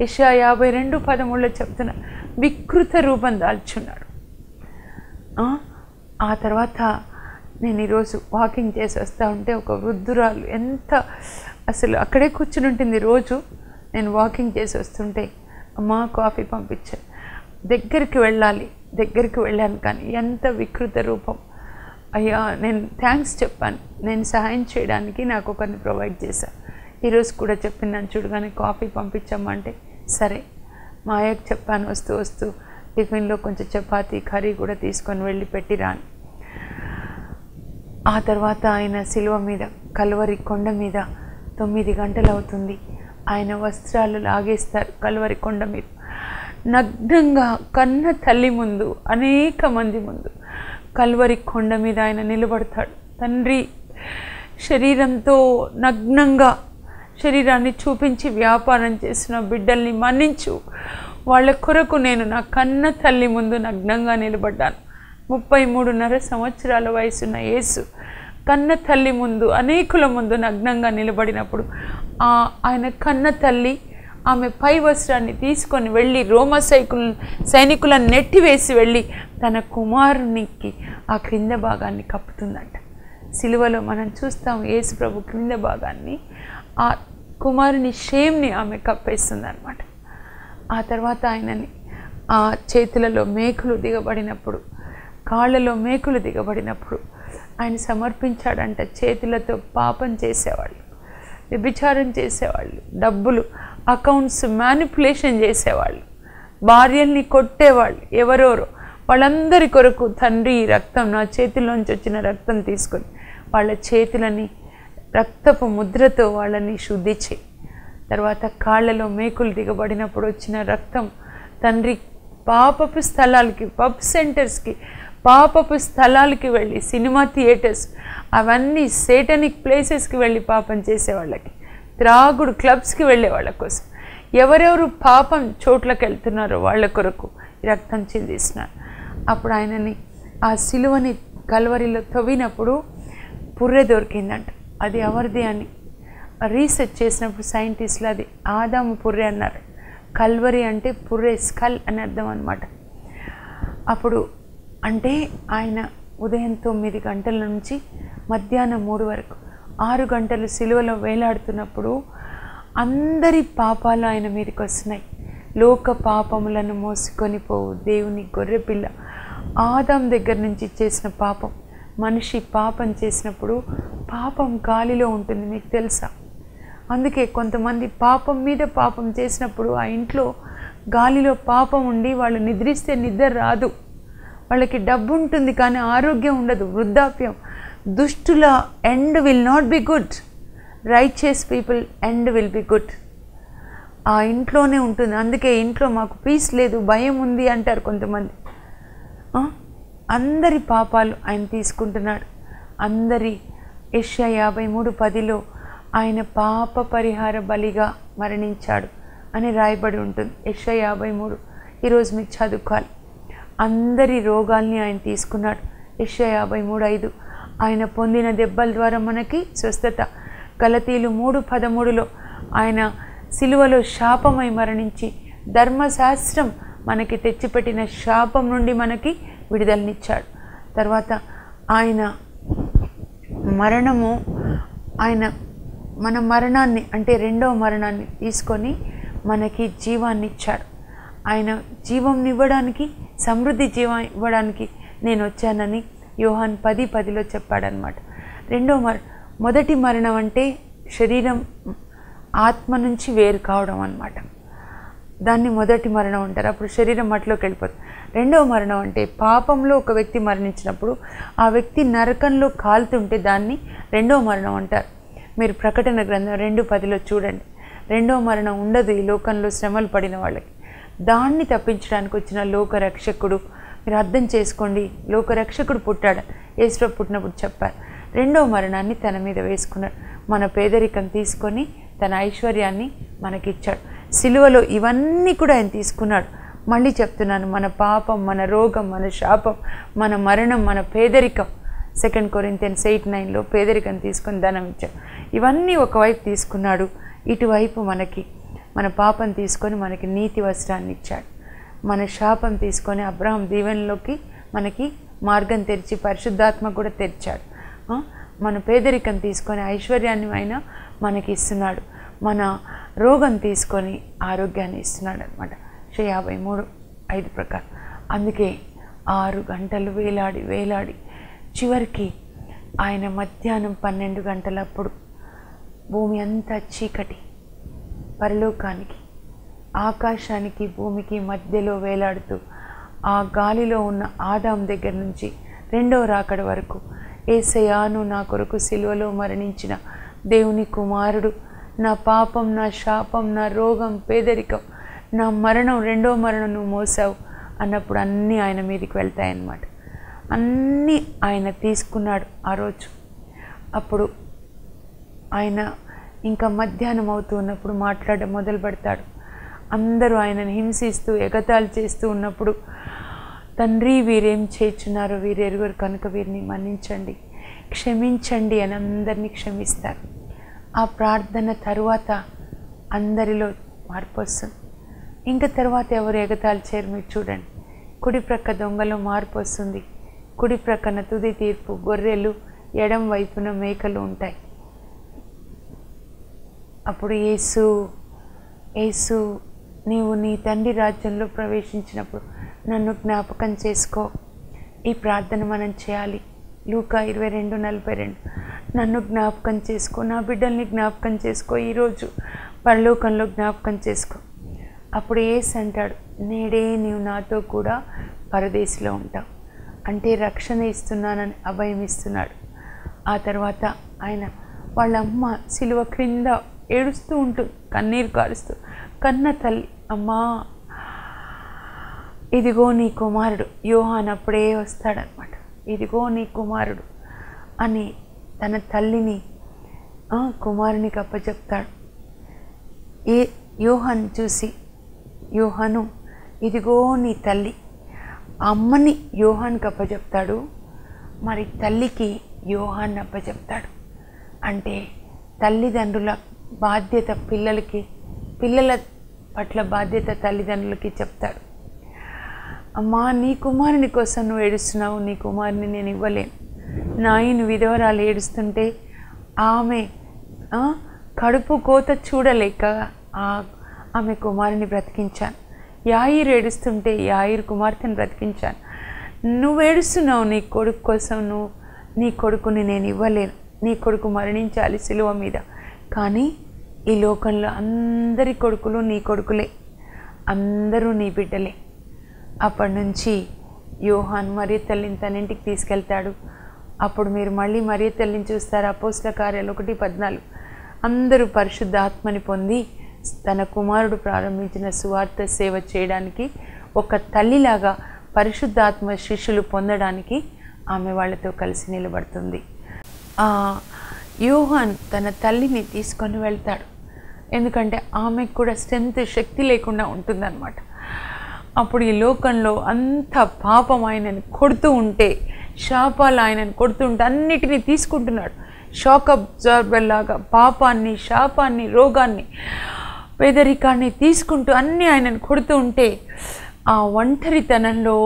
యెషయా 52:13 చెప్తున్నా, వికృత రూపం దాల్చున్నాడు. ఆ తర్వాత నేను ఈరోజు వాకింగ్ చేసి వస్తూ ఉంటే ఒక వృద్ధురాలు, ఎంత అసలు అక్కడే కూర్చుని ఉంటుంది రోజు. నేను వాకింగ్ చేసి వస్తుంటే అమ్మా కాఫీ పంపించాను, దగ్గరికి వెళ్ళాను కానీ ఎంత వికృత రూపం. అయ్యా నేను థ్యాంక్స్ చెప్పాను, నేను సహాయం చేయడానికి నాకు ఒకరిని ప్రొవైడ్ చేశాను. ఈరోజు కూడా చెప్పినాను, చూడగానే కాఫీ పంపించమ్మంటే సరే. మా అయ్యకు చెప్పాను, వస్తూ టిఫిన్లో కొంచెం చపాతీ కర్రీ కూడా తీసుకొని వెళ్ళి పెట్టిరాను. ఆ తర్వాత ఆయన శిలువ మీద, కల్వరి కొండ మీద 9 గంటలు అవుతుంది. ఆయన వస్త్రాలు లాగేస్తారు కల్వరి కొండ మీద. నగ్నంగా కన్న తల్లి ముందు, అనేక మంది ముందు కల్వరి కొండ మీద ఆయన నిలబడతాడు. తండ్రి, శరీరంతో నగ్నంగా శరీరాన్ని చూపించి వ్యాపారం చేసిన బిడ్డల్ని మన్నించు. వాళ్ళ కొరకు నేను నా కన్న తల్లి ముందు నగ్నంగా నిలబడ్డాను. 33.5 సంవత్సరాల వయసున్న యేసు కన్న తల్లి ముందు, అనేకుల ముందు నగ్నంగా నిలబడినప్పుడు ఆయన కన్న తల్లి ఆమె పై వస్త్రాన్ని తీసుకొని వెళ్ళి రోమా సైనికులను నెట్టివేసి వెళ్ళి తన కుమారునికి ఆ క్రింద భాగాన్ని కప్పుతుందంట. సిలువలో మనం చూస్తాం యేసు ప్రభు క్రింద భాగాన్ని, ఆ కుమారుని షేమ్ని ఆమె కప్పేస్తుంది అనమాట. ఆ తర్వాత ఆయనని ఆ చేతులలో మేకులు దిగబడినప్పుడు, కాళ్ళలో మేకులు దిగబడినప్పుడు ఆయన సమర్పించాడంట. చేతులతో పాపం చేసేవాళ్ళు, వ్యభిచారం చేసేవాళ్ళు, డబ్బులు అకౌంట్స్ మ్యానిపులేషన్ చేసేవాళ్ళు, భార్యల్ని కొట్టేవాళ్ళు, ఎవరెవరో వాళ్ళందరి కొరకు తండ్రి రక్తం, నా చేతుల్లోంచి వచ్చిన రక్తం తీసుకొని వాళ్ళ చేతులని రక్తపు ముద్రతో వాళ్ళని శుద్ధి చేయి. తర్వాత కాళ్ళలో మేకులు దిగబడినప్పుడు వచ్చిన రక్తం తండ్రి పాపపు స్థలాలకి, పబ్ సెంటర్స్కి, పాపపు స్థలాలకి వెళ్ళి, సినిమా థియేటర్స్, అవన్నీ సేటనిక్ ప్లేసెస్కి వెళ్ళి పాపం చేసేవాళ్ళకి, త్రాగుడు క్లబ్స్కి వెళ్ళే వాళ్ళ కోసం, ఎవరెవరు పాపం చోట్లకి వెళ్తున్నారో వాళ్ళ కొరకు రక్తం చిందిస్తున్నారు. అప్పుడు ఆయనని ఆ సిలువని కల్వరిలో తవ్వినప్పుడు పుర్రె దొరికిందంట. అది ఎవరిది అని రీసెర్చ్ చేసినప్పుడు సైంటిస్టులు అది ఆదాము పుర్రె అన్నారు. కల్వరి అంటే పుర్రె, స్కల్ అని అర్థం అనమాట. అప్పుడు అంటే ఆయన ఉదయం 9 గంటల నుంచి మధ్యాహ్నం 3 వరకు 6 గంటలు సిలువలో వేలాడుతున్నప్పుడు అందరి పాపాలు ఆయన మీదకి వస్తున్నాయి. లోక పాపములను మోసుకొని పోవు దేవుని గొర్రెపిల్ల. ఆదాం దగ్గర నుంచి చేసిన పాపం, మనిషి పాపం చేసినప్పుడు పాపం గాలిలో ఉంటుంది, మీకు తెలుసా? అందుకే కొంతమంది పాపం మీద పాపం చేసినప్పుడు ఆ ఇంట్లో గాలిలో పాపం ఉండి వాళ్ళు నిద్రిస్తే నిద్ర రాదు, వాళ్ళకి డబ్బు ఉంటుంది కానీ ఆరోగ్యం ఉండదు, వృద్ధాప్యం. దుష్టుల end will not be good, righteous people end will be good. ఆ ఇంట్లోనే ఉంటుంది. అందుకే ఇంట్లో మాకు పీస్ లేదు, భయం ఉంది అంటారు కొంతమంది. అందరి పాపాలు ఆయన తీసుకుంటున్నాడు. అందరి యెషయా 53:10 ఆయన పాప పరిహార బలిగా మరణించాడు అని రాయబడి ఉంటుంది. యెషయా 53 ఈరోజు మీకు చదువుకోవాలి. అందరి రోగాల్ని ఆయన తీసుకున్నాడు. యెషయా 53:5 ఆయన పొందిన దెబ్బల ద్వారా మనకి స్వస్థత. గలతీలు 3:13 ఆయన సిలువలో శాపమై మరణించి ధర్మశాస్త్రం మనకి తెచ్చిపెట్టిన శాపం నుండి మనకి విడుదలనిచ్చాడు. తర్వాత ఆయన మరణము, ఆయన మన మరణాన్ని అంటే రెండవ మరణాన్ని తీసుకొని మనకి జీవాన్ని ఇచ్చాడు. ఆయన జీవం ఇవ్వడానికి, సమృద్ధి జీవం ఇవ్వడానికి నేను వచ్చానని యోహాన్ 10:10 చెప్పాడనమాట. మొదటి మరణం అంటే శరీరం ఆత్మ నుంచి వేరు కావడం అన్నమాట. దాన్ని మొదటి మరణం అంటారు. అప్పుడు శరీరం మట్టిలోకి వెళ్ళిపోతుంది. రెండవ మరణం అంటే పాపంలో ఒక వ్యక్తి మరణించినప్పుడు ఆ వ్యక్తి నరకంలో కాలుతుంటే దాన్ని రెండవ మరణం అంటారు. మీరు ప్రకటన గ్రంథం 2:10 చూడండి. రెండవ మరణం ఉండదు ఈ లోకంలో శ్రమలు పడిన వాళ్ళకి. దాన్ని తప్పించడానికి వచ్చిన లోకరక్షకుడు. మీరు అర్థం చేసుకోండి, లోకరక్షకుడు పుట్టాడు. యేసు పుట్టినప్పుడు చెప్పారు, రెండవ మరణాన్ని తన మీద వేసుకున్నాడు. మన పేదరికం తీసుకొని తన ఐశ్వర్యాన్ని మనకిచ్చాడు. సిలువలో ఇవన్నీ కూడా ఆయన తీసుకున్నాడు. మళ్ళీ చెప్తున్నాను, మన పాపం, మన రోగం, మన శాపం, మన మరణం, మన పేదరికం. 2 Corinthians 8:9 పేదరికం తీసుకొని ధనం ఇచ్చాడు. ఇవన్నీ ఒకవైపు తీసుకున్నాడు. ఇటువైపు మనకి మన పాపం తీసుకొని మనకి నీతి వస్త్రాన్ని ఇచ్చాడు. మన శాపం తీసుకొని అబ్రహాం దీవెనలోకి మనకి మార్గం తెరిచి పరిశుద్ధాత్మ కూడా తెరిచాడు. మన పేదరికం తీసుకొని ఐశ్వర్యాన్ని ఆయన మనకి ఇస్తున్నాడు. మన రోగం తీసుకొని ఆరోగ్యాన్ని ఇస్తున్నాడు అనమాట. 53:5 ప్రకారం. అందుకే 6 గంటలు వేలాడి వేలాడి చివరికి ఆయన మధ్యాహ్నం 12 గంటలప్పుడు భూమి అంతా చీకటి, పరలోకానికి, ఆకాశానికి, భూమికి మధ్యలో వేలాడుతూ ఆ గాలిలో ఉన్న ఆదాం దగ్గర నుంచి రెండవ రాకడ వరకు యేసయ్యాను నా కొరకు సిలువలో మరణించిన దేవుని కుమారుడు, నా పాపం, నా శాపం, నా రోగం, పేదరికం, నా మరణం, రెండో మరణం నువ్వు మోసావు అన్నప్పుడు అన్నీ ఆయన మీదకి వెళ్తాయన్నమాట. అన్నీ ఆయన తీసుకున్నాడు ఆ రోజు. అప్పుడు ఆయన ఇంకా మధ్యాహ్నం అవుతూ ఉన్నప్పుడు మాట్లాడడం మొదలు పెడతాడు. అందరూ ఆయనను హింసిస్తూ ఎగతాళి చేస్తూ ఉన్నప్పుడు, తండ్రి వీరేం చేయుచున్నారో వీరు ఎరుగరు కనుక వీరిని మన్నించండి, క్షమించండి అని అందరినీ క్షమిస్తారు. ఆ ప్రార్థన తరువాత అందరిలో మార్పు వస్తుంది. ఇంకా తర్వాత ఎవరు ఎగతాళి చేయరు. మీరు చూడండి, కుడి ప్రక్క దొంగలో మార్పు వస్తుంది. కుడి ప్రక్కన తుది తీర్పు, గొర్రెలు, ఎడం వైపున మేకలు ఉంటాయి. అప్పుడు యేసు నీవు నీ తండ్రి రాజ్యంలో ప్రవేశించినప్పుడు నన్ను జ్ఞాపకం చేసుకో. ఈ ప్రార్థన మనం చేయాలి. లూకా 22:42 నన్ను జ్ఞాపకం చేసుకో, నా బిడ్డల్ని జ్ఞాపకం చేసుకో, ఈరోజు పరలోకంలో జ్ఞాపకం చేసుకో. అప్పుడు యేసు అంటాడు, నేడే నీవు నాతో కూడా పరదేశిలో ఉంటావు. అంటే రక్షణ ఇస్తున్నానని అభయం ఇస్తున్నాడు. ఆ తర్వాత ఆయన వాళ్ళ అమ్మ సిలువ క్రింద ఏడుస్తూ ఉంటుంది, కన్నీరు కారుస్తూ, కన్న తల్లి, అమ్మా ఇదిగో నీ కుమారుడు. యోహాన్ అప్పుడే వస్తాడనమాట. ఇదిగో నీ కుమారుడు అని తన తల్లిని కుమారునికి అప్పచెప్తాడు. యోహాన్ చూసి, యోహాను ఇదిగో నీ తల్లి, అమ్మని యోహాన్కి అప్పచెప్తాడు, మరి తల్లికి యోహాన్ అప్పచెప్తాడు. అంటే తల్లిదండ్రుల బాధ్యత పిల్లలకి, పిల్లల పట్ల బాధ్యత తల్లిదండ్రులకి చెప్తాడు. అమ్మా నీ కుమారుని కోసం నువ్వు ఏడుస్తున్నావు, నీ కుమారుని నేను ఇవ్వలేను. నాయను విధవరాలు ఏడుస్తుంటే ఆమె కడుపు కోత చూడలేక ఆమె కుమారుని బ్రతికించాను. యాయిరు ఏడుస్తుంటే యాయిరు కుమార్తెను బ్రతికించాను. నువ్వు ఏడుస్తున్నావు నీ కొడుకు కోసం, నీ కొడుకుని నేను ఇవ్వలేను, నీ కొడుకు మరణించాలి సిలువ మీద. కానీ ఈ లోకంలో అందరి కొడుకులు నీ కొడుకులే, అందరూ నీ బిడ్డలే. అప్పటి నుంచి యోహాన్ మరియ తల్లిని తన ఇంటికి తీసుకెళ్తాడు. అప్పుడు మీరు మళ్ళీ మరియ తల్లిని చూస్తారు. అపోస్తల కార్యాలు 1:14. అందరూ పరిశుద్ధాత్మని పొంది తన కుమారుడు ప్రారంభించిన సువార్త సేవ చేయడానికి ఒక తల్లిలాగా పరిశుద్ధాత్మ శిష్యులు పొందడానికి ఆమె వాళ్ళతో కలిసి నిలబడుతుంది. యోహాన్ తన తల్లిని తీసుకొని వెళ్తాడు. ఎందుకంటే ఆమెకు కూడా స్ట్రెంత్, శక్తి లేకుండా ఉంటుందన్నమాట. అప్పుడు ఈ లోకంలో అంత పాపం ఆయనని కొడుతూ ఉంటే, శాపాలు ఆయనని కొడుతూ ఉంటే అన్నిటినీ తీసుకుంటున్నాడు. షాక్ అబ్జార్బర్ లాగా పాపాన్ని, శాపాన్ని, రోగాన్ని, పేదరికాన్ని తీసుకుంటూ అన్నీ ఆయనని కొడుతూ ఉంటే ఆ ఒంటరితనంలో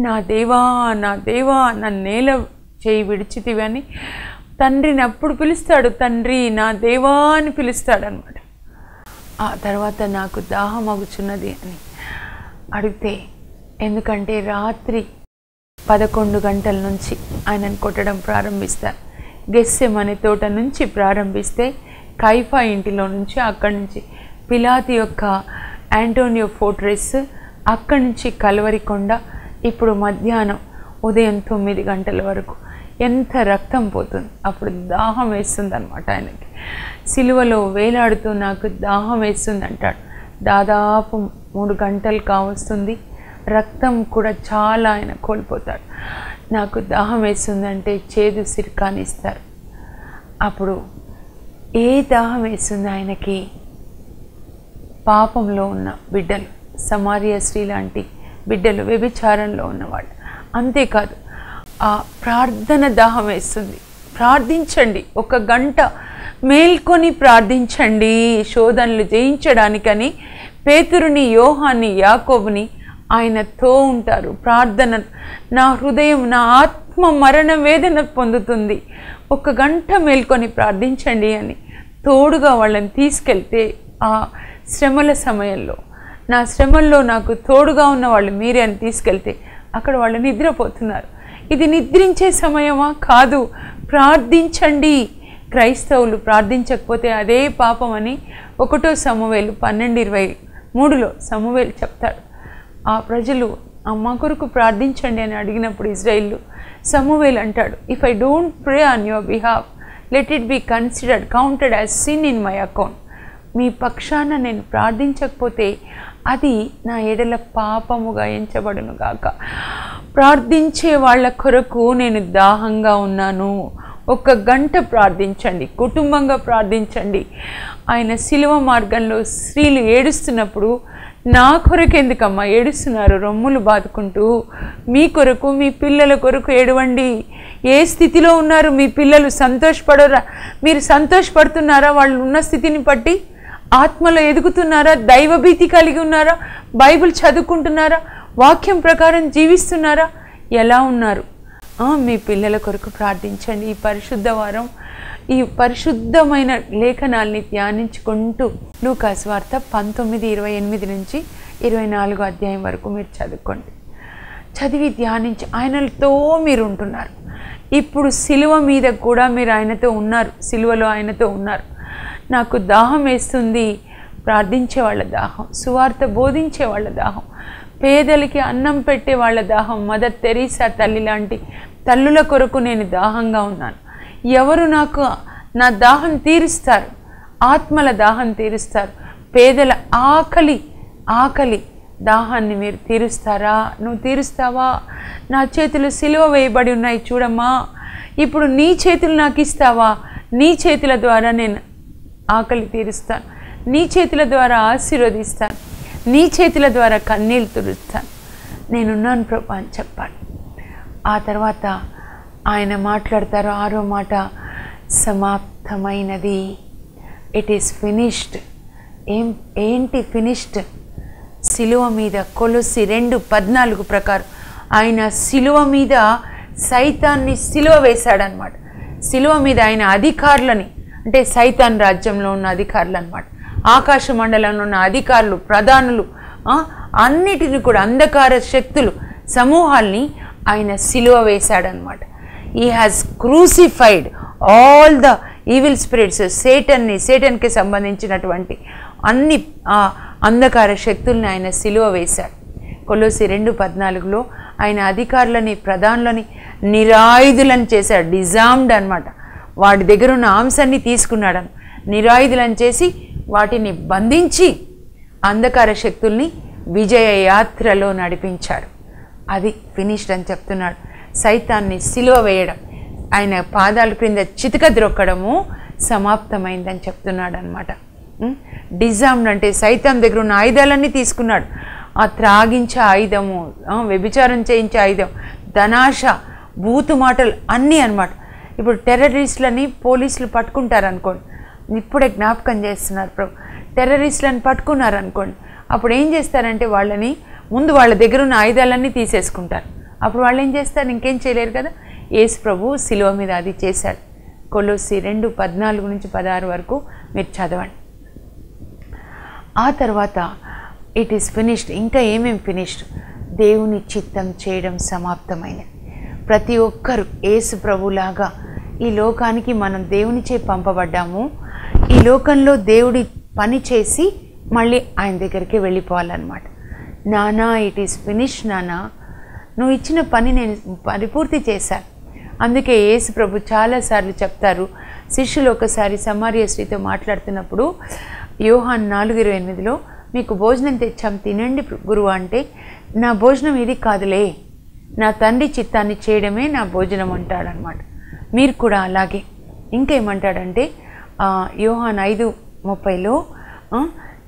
నా దేవా నా దేవా నన్ను నేల చేయి విడిచితివి అని తండ్రిని అప్పుడు పిలుస్తాడు. తండ్రి నా దేవా అని పిలుస్తాడు అనమాట. ఆ తర్వాత నాకు దాహం అగుచున్నది అని అడిగితే, ఎందుకంటే రాత్రి 11 గంటల నుంచి ఆయనను కొట్టడం ప్రారంభిస్తారు. గెస్సెమనే తోట నుంచి ప్రారంభిస్తే కైఫా ఇంటిలో నుంచి, అక్కడి నుంచి పిలాతు యొక్క యాంటోనియో ఫోర్ట్రెస్, అక్కడి నుంచి కల్వరి కొండ, ఇప్పుడు మధ్యాహ్నం ఉదయం 9 గంటల వరకు ఎంత రక్తం పోతుంది. అప్పుడు దాహం వేస్తుంది అనమాట ఆయనకి. సిలువలో వేలాడుతూ నాకు దాహం వేస్తుంది అంటాడు. దాదాపు 3 గంటలు కావస్తుంది. రక్తం కూడా చాలా ఆయన కోల్పోతాడు. నాకు దాహం వేస్తుందంటే చేదు సిర్కాని ఇస్తారు. అప్పుడు ఏ దాహం వేస్తుంది ఆయనకి? పాపంలో ఉన్న బిడ్డలు, సమార్య స్త్రీ లాంటి బిడ్డలు, వ్యభిచారంలో ఉన్నవాళ్ళు. అంతేకాదు ఆ ప్రార్థన దాహం వేస్తుంది. ప్రార్థించండి, 1 గంట మేల్కొని ప్రార్థించండి శోధనలు జయించడానికని పేతురుని, యోహాన్ని, యాకోబుని ఆయనతో ఉంటారు. ప్రార్థన, నా హృదయం, నా ఆత్మ మరణ వేదన పొందుతుంది, 1 గంట మేల్కొని ప్రార్థించండి అని తోడుగా వాళ్ళని తీసుకెళ్తే, ఆ శ్రమల సమయంలో, నా శ్రమల్లో నాకు తోడుగా ఉన్న వాళ్ళు మీరే అని తీసుకెళ్తే అక్కడ వాళ్ళు నిద్రపోతున్నారు. ఇది నిద్రించే సమయమా? కాదు. ప్రార్థించండి. క్రైస్తవులు ప్రార్థించకపోతే అదే పాపం అని 1 సమూయేలు 12:23లో సమూయేలు చెప్తాడు. ఆ ప్రజలు మా కొరకు ప్రార్థించండి అని అడిగినప్పుడు ఇజ్రాయిల్, సమూయేలు అంటాడు, if I don't pray on your behalf let it be considered counted as sin in my account. మీ పక్షాన నేను ప్రార్థించకపోతే అది నా ఎడల పాపముగా ఎంచబడును గాక. ప్రార్థించే వాళ్ళ కొరకు నేను దాహంగా ఉన్నాను. 1 గంట ప్రార్థించండి, కుటుంబంగా ప్రార్థించండి. ఆయన శిలువ మార్గంలో స్త్రీలు ఏడుస్తున్నప్పుడు నా కొరకు ఎందుకమ్మా ఏడుస్తున్నారు? రొమ్ములు బాదుకుంటూ మీ కొరకు, మీ పిల్లల కొరకు ఏడవండి. ఏ స్థితిలో ఉన్నారు మీ పిల్లలు? సంతోషపడరా? మీరు సంతోషపడుతున్నారా? వాళ్ళు ఉన్న స్థితిని బట్టి ఆత్మలో ఎదుగుతున్నారా? దైవభీతి కలిగి ఉన్నారా? బైబిల్ చదువుకుంటున్నారా? వాక్యం ప్రకారం జీవిస్తున్నారా? ఎలా ఉన్నారు? మీ పిల్లల కొరకు ప్రార్థించండి. ఈ పరిశుద్ధ వారం ఈ పరిశుద్ధమైన లేఖనాల్ని ధ్యానించుకుంటూ లూకాసు వార్త 19:28 నుంచి 24 అధ్యాయం వరకు మీరు చదువుకోండి. చదివి ధ్యానించి ఆయనతో మీరు ఉంటున్నారు. ఇప్పుడు సిలువ మీద కూడా మీరు ఆయనతో ఉన్నారు, సిలువలో ఆయనతో ఉన్నారు. నాకు దాహం వేస్తుంది, ప్రార్థించే వాళ్ళ దాహం, సువార్త బోధించే వాళ్ళ దాహం, పేదలకి అన్నం పెట్టే వాళ్ళ దాహం, మదర్ తెరీసా తల్లి లాంటి తల్లుల కొరకు నేను దాహంగా ఉన్నాను. ఎవరు నాకు నా దాహం తీరుస్తారు? ఆత్మల దాహం తీరుస్తారు. పేదల ఆకలి దాహాన్ని మీరు తీరుస్తారా? నువ్వు తీరుస్తావా? నా చేతులు సిలువ వేయబడి ఉన్నాయి చూడమ్మా, ఇప్పుడు నీ చేతులు నాకు ఇస్తావా? నీ చేతుల ద్వారా నేను ఆకలి తీరుస్తాను, నీ చేతుల ద్వారా ఆశీర్వదిస్తాను, నీ చేతుల ద్వారా కన్నీళ్ళు తుడుస్తాను, నేనున్నాను ప్రభా అని చెప్పాలి. ఆ తర్వాత ఆయన మాట్లాడతారు. 6వ మాట, సమాప్తమైనది. It is finished. ఏంటి ఫినిష్డ్? సిలువ మీద కొలొస్సీ 2:14 ప్రకారం ఆయన సిలువ మీద సైతాన్ని సిలువ వేశాడనమాట. సిలువ మీద ఆయన అధికారులని, అంటే సైతాన్ రాజ్యంలో ఉన్న అధికారులు అన్నమాట. ఆకాశ మండలంలో ఉన్న అధికారులు, ప్రధానులు, అన్నిటిని కూడా అంధకార శక్తులు సమూహాల్ని ఆయన సిలువ వేశాడనమాట. He has crucified all the evil spirits, సేటన్కి సంబంధించినటువంటి అన్ని అంధకార శక్తుల్ని ఆయన సిలువ వేశాడు. కొలోసి 2:14లో ఆయన అధికారులని, ప్రధానులని నిరాయుధులను చేశాడు. డిజామ్డ్ అనమాట. వాడి దగ్గర ఉన్న ఆంశాన్ని తీసుకున్నాడు, నిరాయుధులను చేసి వాటిని బంధించి అంధకార శక్తుల్ని విజయ యాత్రలో నడిపించాడు. అది ఫినిష్డ్ అని చెప్తున్నాడు. సైతాన్ని సిలువ వేయడం, ఆయన పాదాల క్రింద చితక ద్రొక్కడము సమాప్తమైందని చెప్తున్నాడు అనమాట. డిజామ్డ్ అంటే సైతాన్ దగ్గర ఉన్న ఆయుధాలన్నీ తీసుకున్నాడు. ఆ త్రాగించే ఆయుధము, వ్యభిచారం చేయించే ఆయుధం, ధనాశ, బూతు మాటలు అన్నీ అనమాట. ఇప్పుడు టెర్రరిస్టులని పోలీసులు పట్టుకుంటారనుకోండి, ఇప్పుడే జ్ఞాపకం చేస్తున్నారు ప్రభు. టెర్రరిస్టులను పట్టుకున్నారనుకోండి, అప్పుడు ఏం చేస్తారంటే వాళ్ళని ముందు వాళ్ళ దగ్గర ఉన్న ఆయుధాలన్నీ తీసేసుకుంటారు. అప్పుడు వాళ్ళు ఏం చేస్తారు? ఇంకేం చేయలేరు కదా. యేసు ప్రభు సిలువ మీద అది చేశాడు. కొలోసి 2:14-16 వరకు మీరు చదవండి. ఆ తర్వాత ఇట్ ఈస్ ఫినిష్డ్. ఇంకా ఏమేమి ఫినిష్డ్? దేవుని చిత్తం చేయడం సమాప్తమైనది. ప్రతి ఒక్కరు యేసు ప్రభులాగా ఈ లోకానికి మనం దేవునిచే పంపబడ్డాము. ఈ లోకంలో దేవుడి పని చేసి మళ్ళీ ఆయన దగ్గరికి వెళ్ళిపోవాలన్నమాట. నానా ఇట్ ఈస్ ఫినిష్ నానా, నువ్వు ఇచ్చిన పని నేను పరిపూర్తి చేశాను. అందుకే యేసు ప్రభు చాలాసార్లు చెప్తారు. శిష్యులు ఒకసారి సమార్య స్త్రీతో మాట్లాడుతున్నప్పుడు యోహాను 4:28లో మీకు భోజనం తెచ్చాం తినండి గురువు అంటే, నా భోజనం ఇది కాదులే, నా తండ్రి చిత్తాన్ని చేయడమే నా భోజనం అంటాడనమాట. మీరు కూడా అలాగే. ఇంకేమంటాడంటే యోహాను 5:30లో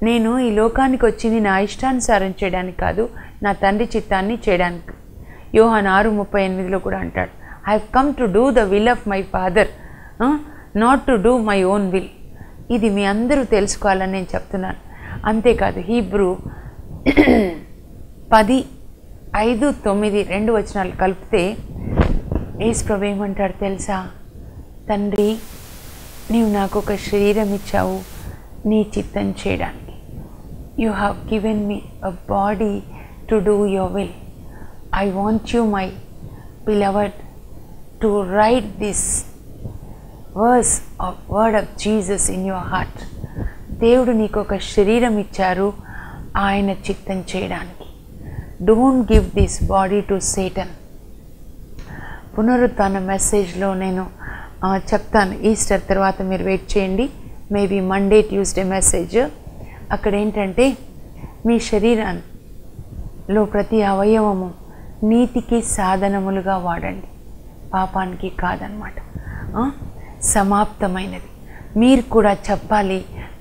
నేను ఈ లోకానికి వచ్చింది నా ఇష్టానుసారం చేయడానికి కాదు, నా తండ్రి చిత్తాన్ని చేయడానికి. యోహాను 6:38లో కూడా అంటాడు, I have come to do the will of my father, not to do my own will. ఇది మీ అందరూ తెలుసుకోవాలని నేను చెప్తున్నాను. అంతేకాదు హీబ్రూ 10:5-9 వచనాలు కలిపితే యేసు ప్రభు ఏమంటాడు తెలుసా? తండ్రి, నీవు నాకు ఒక శరీరం ఇచ్చావు నీ చిత్తం చేయడానికి. You have given me a body to do your will. I want you my beloved to write this verse of word of Jesus in your heart. దేవుడు నీకు ఒక శరీరం ఇచ్చారు ఆయన చిత్తం చేయడానికి. Don't give this body to Satan. పునరుత్థాన మెసేజ్లో నేను చెప్తాను. ఈస్టర్ తర్వాత మీరు వెయిట్ చేయండి, మేబీ మండే ట్యూస్డే మెసేజ్. అక్కడ ఏంటంటే మీ శరీరంలో ప్రతి అవయవము నీతికి సాధనములుగా వాడండి, పాపానికి కాదనమాట. సమాప్తమైనది. మీరు కూడా చెప్పాలి,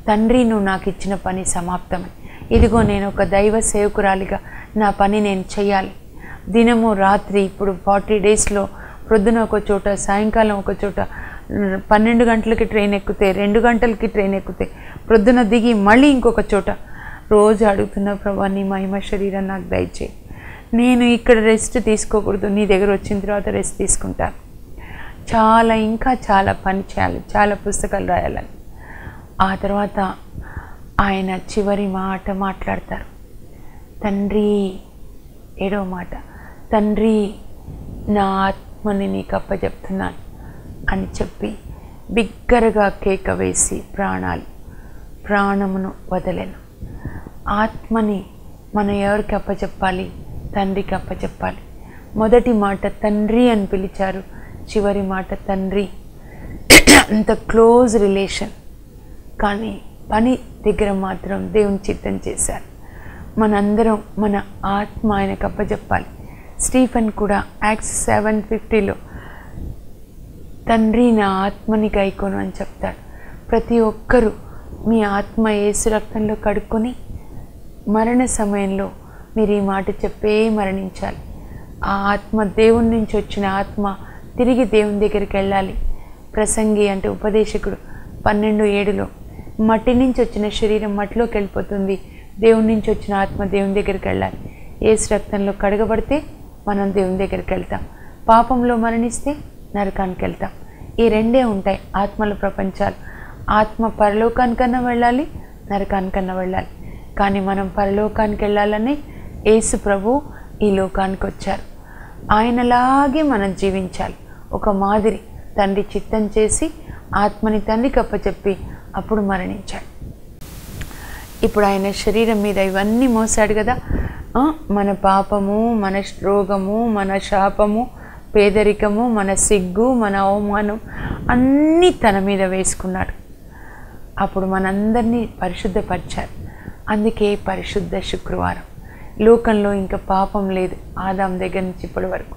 తండ్రి నువ్వు నాకు ఇచ్చిన పని సమాప్తమై, ఇదిగో నేను ఒక దైవ సేవకురాలిగా నా పని నేను చేయాలి. దినము రాత్రి ఇప్పుడు 40 డేస్లో ప్రొద్దున ఒక చోట, సాయంకాలం ఒక చోట, 12 గంటలకి ట్రైన్ ఎక్కితే, 2 గంటలకి ట్రైన్ ఎక్కితే, ప్రొద్దున దిగి మళ్ళీ ఇంకొక చోట. రోజు అడుగుతున్న ప్రభా నీ మహిమ శరీరం నాకు దయచేయి. నేను ఇక్కడ రెస్ట్ తీసుకోకూడదు, నీ దగ్గర వచ్చిన తర్వాత రెస్ట్ తీసుకుంటాను. ఇంకా చాలా పని చేయాలి, చాలా పుస్తకాలు రాయాలని. ఆ తర్వాత ఆయన చివరి మాట మాట్లాడతారు. తండ్రి, 7వ మాట, తండ్రి నా ఆత్మని నీకు అప్పచెప్తున్నాను అని చెప్పి బిగ్గరగా కేక వేసి ప్రాణమును వదలెను. ఆత్మని మనం ఎవరికి అప్పచెప్పాలి? తండ్రికి అప్పచెప్పాలి. మొదటి మాట తండ్రి అని పిలిచారు, చివరి మాట తండ్రి. అంత క్లోజ్ రిలేషన్. కానీ పని దగ్గర మాత్రం దేవుని చిత్తం చేశారు. మనందరం మన ఆత్మ ఆయనకు అప్పచెప్పాలి. స్టీఫెన్ కూడా యాక్ట్స్ 7:50లో తండ్రి నా ఆత్మని గైకోను అని చెప్తాడు. ప్రతి ఒక్కరూ మీ ఆత్మ యేసు రక్తంలో కడుక్కొని మరణ సమయంలో మీరు ఈ మాట చెప్పే మరణించాలి. ఆ ఆత్మ దేవుని నుంచి వచ్చిన ఆత్మ తిరిగి దేవుని దగ్గరికి వెళ్ళాలి. ప్రసంగి అంటే ఉపదేశకుడు 12:7లో మట్టి నుంచి వచ్చిన శరీరం మట్టిలోకి వెళ్ళిపోతుంది, దేవుని నుంచి వచ్చిన ఆత్మ దేవుని దగ్గరికి వెళ్ళాలి. యేసు రక్తంలో కడగబడితే మనం దేవుని దగ్గరికి వెళ్తాం, పాపంలో మరణిస్తే నరకానికి వెళ్తాం. ఈ రెండే ఉంటాయి ఆత్మల ప్రపంచాలు. ఆత్మ పరలోకానికన్నా వెళ్ళాలి, నరకానికన్నా వెళ్ళాలి. కానీ మనం పరలోకానికి వెళ్ళాలని యేసు ప్రభు ఈ లోకానికి వచ్చారు. ఆయనలాగే మనం జీవించాలి. ఒక మాదిరి తండ్రి చిత్తం చేసి ఆత్మని తండ్రికి అప్పచెప్పి అప్పుడు మరణించాడు. ఇప్పుడు ఆయన శరీరం మీద ఇవన్నీ మోసాడు కదా. మన పాపము, మన రోగము, మన శాపము, పేదరికము, మన సిగ్గు, మన అవమానం అన్నీ తన మీద వేసుకున్నాడు. అప్పుడు మనందరినీ పరిశుద్ధపరిచారు. అందుకే పరిశుద్ధ శుక్రవారం. లోకంలో ఇంకా పాపం లేదు ఆదాం దగ్గర నుంచి ఇప్పటి వరకు.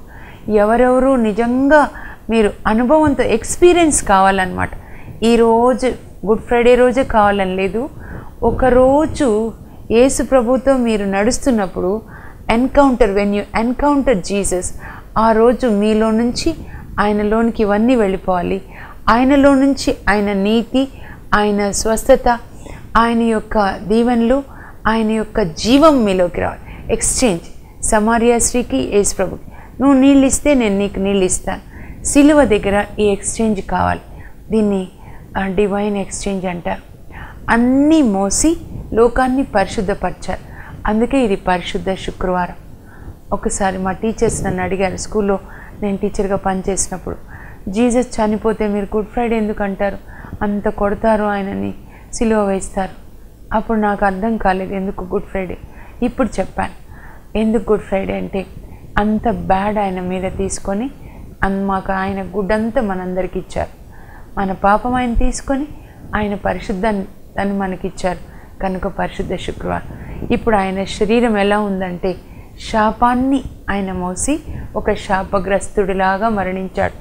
ఎవరెవరు నిజంగా మీరు అనుభవంతో ఎక్స్పీరియన్స్ కావాలన్నమాట. ఈరోజు గుడ్ ఫ్రైడే రోజే కావాలని లేదు. ఒకరోజు యేసు ప్రభుతో మీరు నడుస్తున్నప్పుడు encounter, when you encounter Jesus, ఆ రోజు మీలో నుంచి ఆయనలోనికి ఇవన్నీ వెళ్ళిపోవాలి. ఆయనలో నుంచి ఆయన నీతి, ఆయన స్వస్థత, ఆయన యొక్క దీవెనలు, ఆయన యొక్క జీవం మీలోకి రావాలి. ఎక్స్చేంజ్. సమారియా స్త్రీకి యేసు ప్రభుకి, నువ్వు నీళ్ళు ఇస్తే నేను నీకు నీళ్ళు ఇస్తాను. సిలువ దగ్గర ఈ ఎక్స్చేంజ్ కావాలి. దీన్ని డివైన్ ఎక్స్చేంజ్ అంటారు. అన్నీ మోసి లోకాన్ని పరిశుద్ధపరిచారు. అందుకే ఇది పరిశుద్ధ శుక్రవారం. ఒకసారి మా టీచర్స్ నన్ను అడిగారు, స్కూల్లో నేను టీచర్గా పనిచేసినప్పుడు, జీసస్ చనిపోతే మీరు గుడ్ ఫ్రైడే ఎందుకు అంటారు? అంత కొడతారు, ఆయనని సిలువ వేస్తారు. అప్పుడు నాకు అర్థం కాలేదు ఎందుకు గుడ్ ఫ్రైడే. ఇప్పుడు చెప్పాను ఎందుకు గుడ్ ఫ్రైడే అంటే, అంత బ్యాడ్ ఆయన మీద తీసుకొని మాకు ఆయన గుడ్ అంతా మనందరికి ఇచ్చారు. మన పాపం ఆయన తీసుకొని ఆయన పరిశుద్ధాన్ని మనకిచ్చారు. కనుక పరిశుద్ధ శుక్రవారం. ఇప్పుడు ఆయన శరీరం ఎలా ఉందంటే, శాపాన్ని ఆయన మోసి ఒక శాపగ్రస్తుడిలాగా మరణించాడు.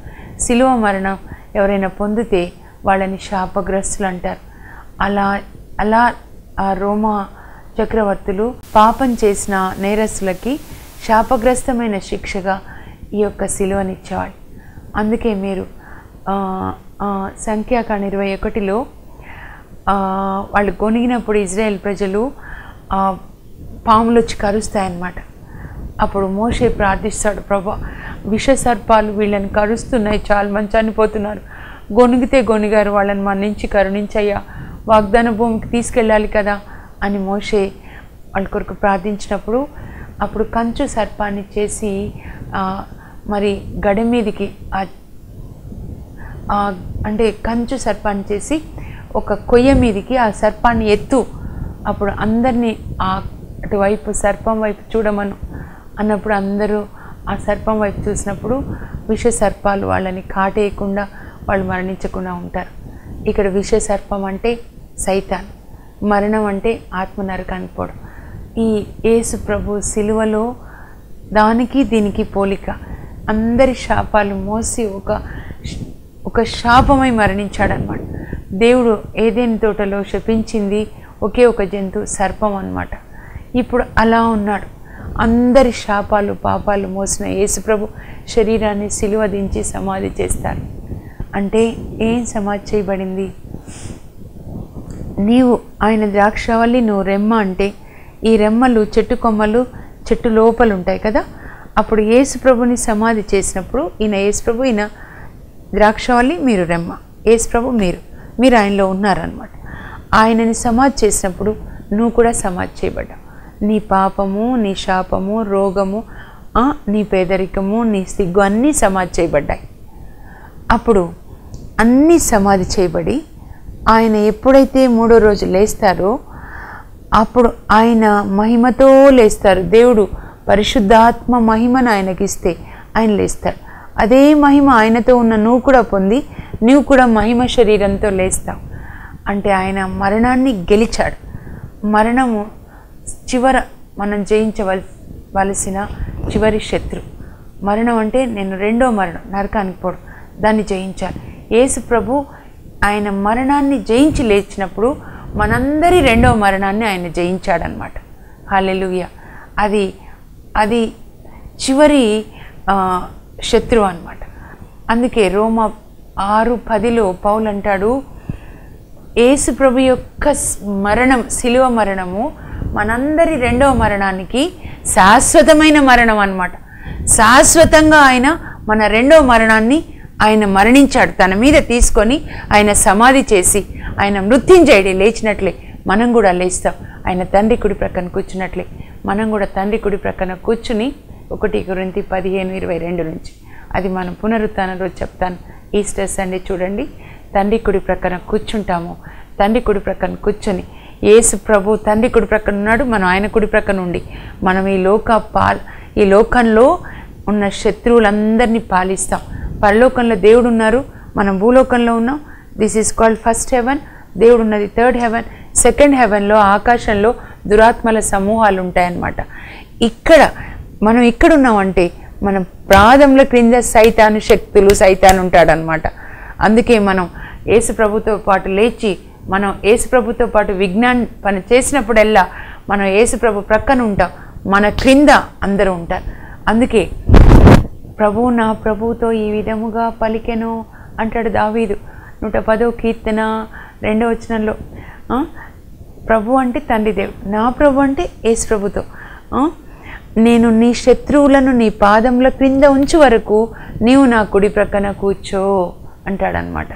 సిలువ మరణం ఎవరైనా పొందితే వాళ్ళని శాపగ్రస్తులు అంటారు. అలా ఆ రోమా చక్రవర్తులు పాపం చేసిన నేరస్తులకి శాపగ్రస్తమైన శిక్షగా ఈ యొక్క సిలువనిచ్చేవాళ్ళు. అందుకే మీరు సంఖ్యాకాండ 21లో వాళ్ళు గొనిగినప్పుడు ఇజ్రాయెల్ ప్రజలు పాములు వచ్చి కరుస్తాయన్నమాట. అప్పుడు మోషే ప్రార్థిస్తాడు, ప్రభా విష సర్పాలు వీళ్ళని కరుస్తున్నాయి, చాలా మంది చనిపోతున్నారు, గొనిగితే గొనిగారు, వాళ్ళని మన్నించి కరుణించయ్యా, వాగ్దాన భూమికి తీసుకెళ్ళాలి కదా అని మోషే వాళ్ళ కొరకు ప్రార్థించినప్పుడు అప్పుడు కంచు సర్పాన్ని చేసి మరి గడ మీదికి అంటే కంచు సర్పాన్ని చేసి ఒక కొయ్య మీదికి ఆ సర్పాన్ని ఎత్తు, అప్పుడు అందరినీ అటువైపు సర్పం వైపు చూడమను అన్నప్పుడు అందరూ ఆ సర్పం వైపు చూసినప్పుడు విష సర్పాలు వాళ్ళని కాటేయకుండా వాళ్ళు మరణించకుండా ఉంటారు. ఇక్కడ విష సర్పం అంటే సైతాన్, మరణం అంటే ఆత్మ నరకానికి పోవడం. ఈ యేసు ప్రభు సిలువలో దానికి దీనికి పోలిక. అందరి శాపాలు మోసి ఒక శాపమై మరణించాడనమాట. దేవుడు ఏదైనా తోటలో శపించింది ఒకే ఒక జంతువు, సర్పం అన్నమాట. ఇప్పుడు అలా ఉన్నాడు. అందరి శాపాలు పాపాలు మోసిన యేసుప్రభు శరీరాన్ని సిలువ దించి సమాధి చేస్తారు. అంటే ఏం సమాధి చేయబడింది? నీవు ఆయన ద్రాక్షవల్లి, నువ్వు రెమ్మ. అంటే ఈ రెమ్మలు చెట్టు కొమ్మలు చెట్టు లోపల ఉంటాయి కదా. అప్పుడు యేసుప్రభుని సమాధి చేసినప్పుడు ఈయన యేసుప్రభు, ఈయన ద్రాక్షవల్లి, మీరు రెమ్మ. యేసుప్రభు మీరు ఆయనలో ఉన్నారనమాట. ఆయనని సమాధి చేసినప్పుడు నువ్వు కూడా సమాధి చేయబడ్డావు. నీ పాపము, నీ శాపము, రోగము, నీ పేదరికము, నీ సిగ్గు అన్నీ సమాధి చేయబడ్డాయి. అప్పుడు అన్నీ సమాధి చేయబడి ఆయన ఎప్పుడైతే మూడో రోజు లేస్తారో అప్పుడు ఆయన మహిమతో లేస్తారు. దేవుడు పరిశుద్ధాత్మ మహిమను ఆయనకిస్తే ఆయన లేస్తారు. అదే మహిమ ఆయనతో ఉన్న నువ్వు కూడా పొంది నువ్వు కూడా మహిమ శరీరంతో లేస్తావు. అంటే ఆయన మరణాన్ని గెలిచాడు. మరణము చివర మనం జయించవలసిన చివరి శత్రు. మరణం అంటే నేను రెండో మరణం, నరకానికి పోవడం, దాన్ని జయించాలి. యేసు ప్రభు ఆయన మరణాన్ని జయించి లేచినప్పుడు మనందరి రెండవ మరణాన్ని ఆయన జయించాడనమాట. హల్లెలూయా. అది చివరి శత్రువు అనమాట. అందుకే రోమా 6:10లో పౌలు అంటాడు, యేసు ప్రభు యొక్క మరణం, శిలువ మరణము మనందరి రెండవ మరణానికి శాశ్వతమైన మరణం అన్నమాట. శాశ్వతంగా ఆయన మన రెండవ మరణాన్ని ఆయన మరణించాడు. తన మీద తీసుకొని ఆయన సమాధి చేసి ఆయన మృత్యుంజయుడే లేచినట్లే మనం కూడా లేస్తాం. ఆయన తండ్రి కుడి ప్రక్కన కూర్చున్నట్లే మనం కూడా తండ్రి కుడి ప్రక్కన కూర్చుని 1 కొరింథీ 15:22 నుంచి అది మనం పునరుత్థాన రోజు చెప్తాను. ఈస్టర్ సండే చూడండి, తండ్రి కుడి ప్రక్కన కూర్చుంటాము. తండ్రి కుడి ప్రక్కన కూర్చొని యేసు ప్రభు తండ్రి కుడి ప్రక్కన ఉన్నాడు, మనం ఆయన కుడి ప్రక్కన ఉండి మనం ఈ లోకంలో ఉన్న శత్రువులందరినీ పాలిస్తాం. పరలోకంలో దేవుడు ఉన్నారు, మనం భూలోకంలో ఉన్నాం. This is called first heaven. దేవుడు ఉన్నది థర్డ్ హెవెన్. సెకండ్ హెవెన్లో ఆకాశంలో దురాత్మల సమూహాలు ఉంటాయన్నమాట. మనం ఇక్కడ ఉన్నామంటే మనం పాదముల క్రింద సైతాను శక్తులు సైతాను ఉంటాడనమాట. అందుకే మనం యేసు ప్రభుతో పాటు లేచి మనం యేసు ప్రభుతో పాటు విజ్ఞాన పని చేసినప్పుడల్లా మనం యేసు ప్రభు ప్రక్కన ఉంటాం, మన క్రింద అందరూ ఉంటారు. అందుకే ప్రభు నా ప్రభుతో ఈ విధముగా పలికెను అంటాడు దావీదు 110వ కీర్తన 2వ వచనంలో. ప్రభు అంటే తండ్రి దేవుడు, నా ప్రభు అంటే యేసు ప్రభుతో. నేను నీ శత్రువులను నీ పాదముల క్రింద ఉంచు వరకు నీవు నా కుడి ప్రక్కన కూర్చో అంటాడనమాట.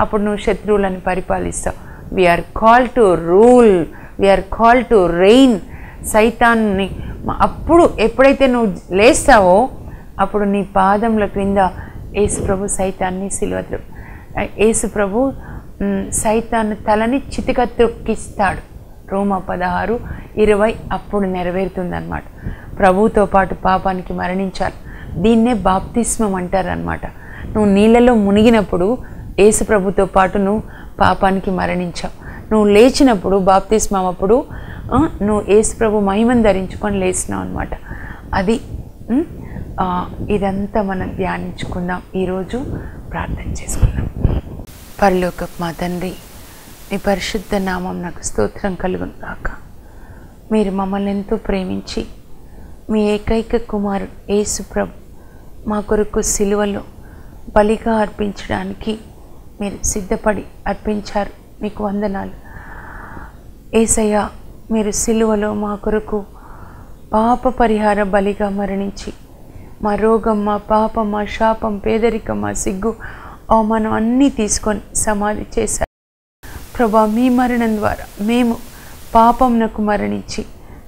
అప్పుడు నువ్వు శత్రువులను పరిపాలిస్తావు. We are call to rule, we are call to reign. సైతాన్ని అప్పుడు ఎప్పుడైతే నువ్వు లేస్తావో అప్పుడు నీ పాదముల క్రింద యేసు ప్రభు సైతాన్ని సిలువ యేసు ప్రభు సైతాన్ని తలని చితిక త్రొక్కిస్తాడు. రోమా 16:20 అప్పుడు నెరవేరుతుందన్నమాట. ప్రభుతో పాటు పాపానికి మరణించాలి. దీన్నే బాప్తిస్మం అంటారనమాట. నువ్వు నీళ్ళలో మునిగినప్పుడు యేసు ప్రభుతో పాటు నువ్వు పాపానికి మరణించావు. నువ్వు లేచినప్పుడు బాప్తిస్మం అప్పుడు నువ్వు యేసు ప్రభు మహిమను ధరించుకొని లేచినావు అనమాట. అది ఇదంతా మనం ధ్యానించుకుందాం. ఈరోజు ప్రార్థన చేసుకుందాం. పరలోకపు మా తండ్రి, నీ పరిశుద్ధ నామం నాకు స్తోత్రం కలుగును గాక. మీరు మమ్మల్ని ఎంతో ప్రేమించి మీ ఏకైక కుమారుడు యేసు ప్రభు మా కొరకు సిలువలో బలిగా అర్పించడానికి మీరు సిద్ధపడి అర్పించారు. మీకు వందనాలు యేసయ్య. మీరు సిలువలో మా కొరకు పాప పరిహార బలిగా మరణించి మా రోగం, మా పాపం, మా శాపం, పేదరికం, మా సిగ్గు, అవమానం అన్నీ తీసుకొని సమాధి చేశారు ప్రభా. మీ మరణం ద్వారా మేము పాపంనకు మరణించి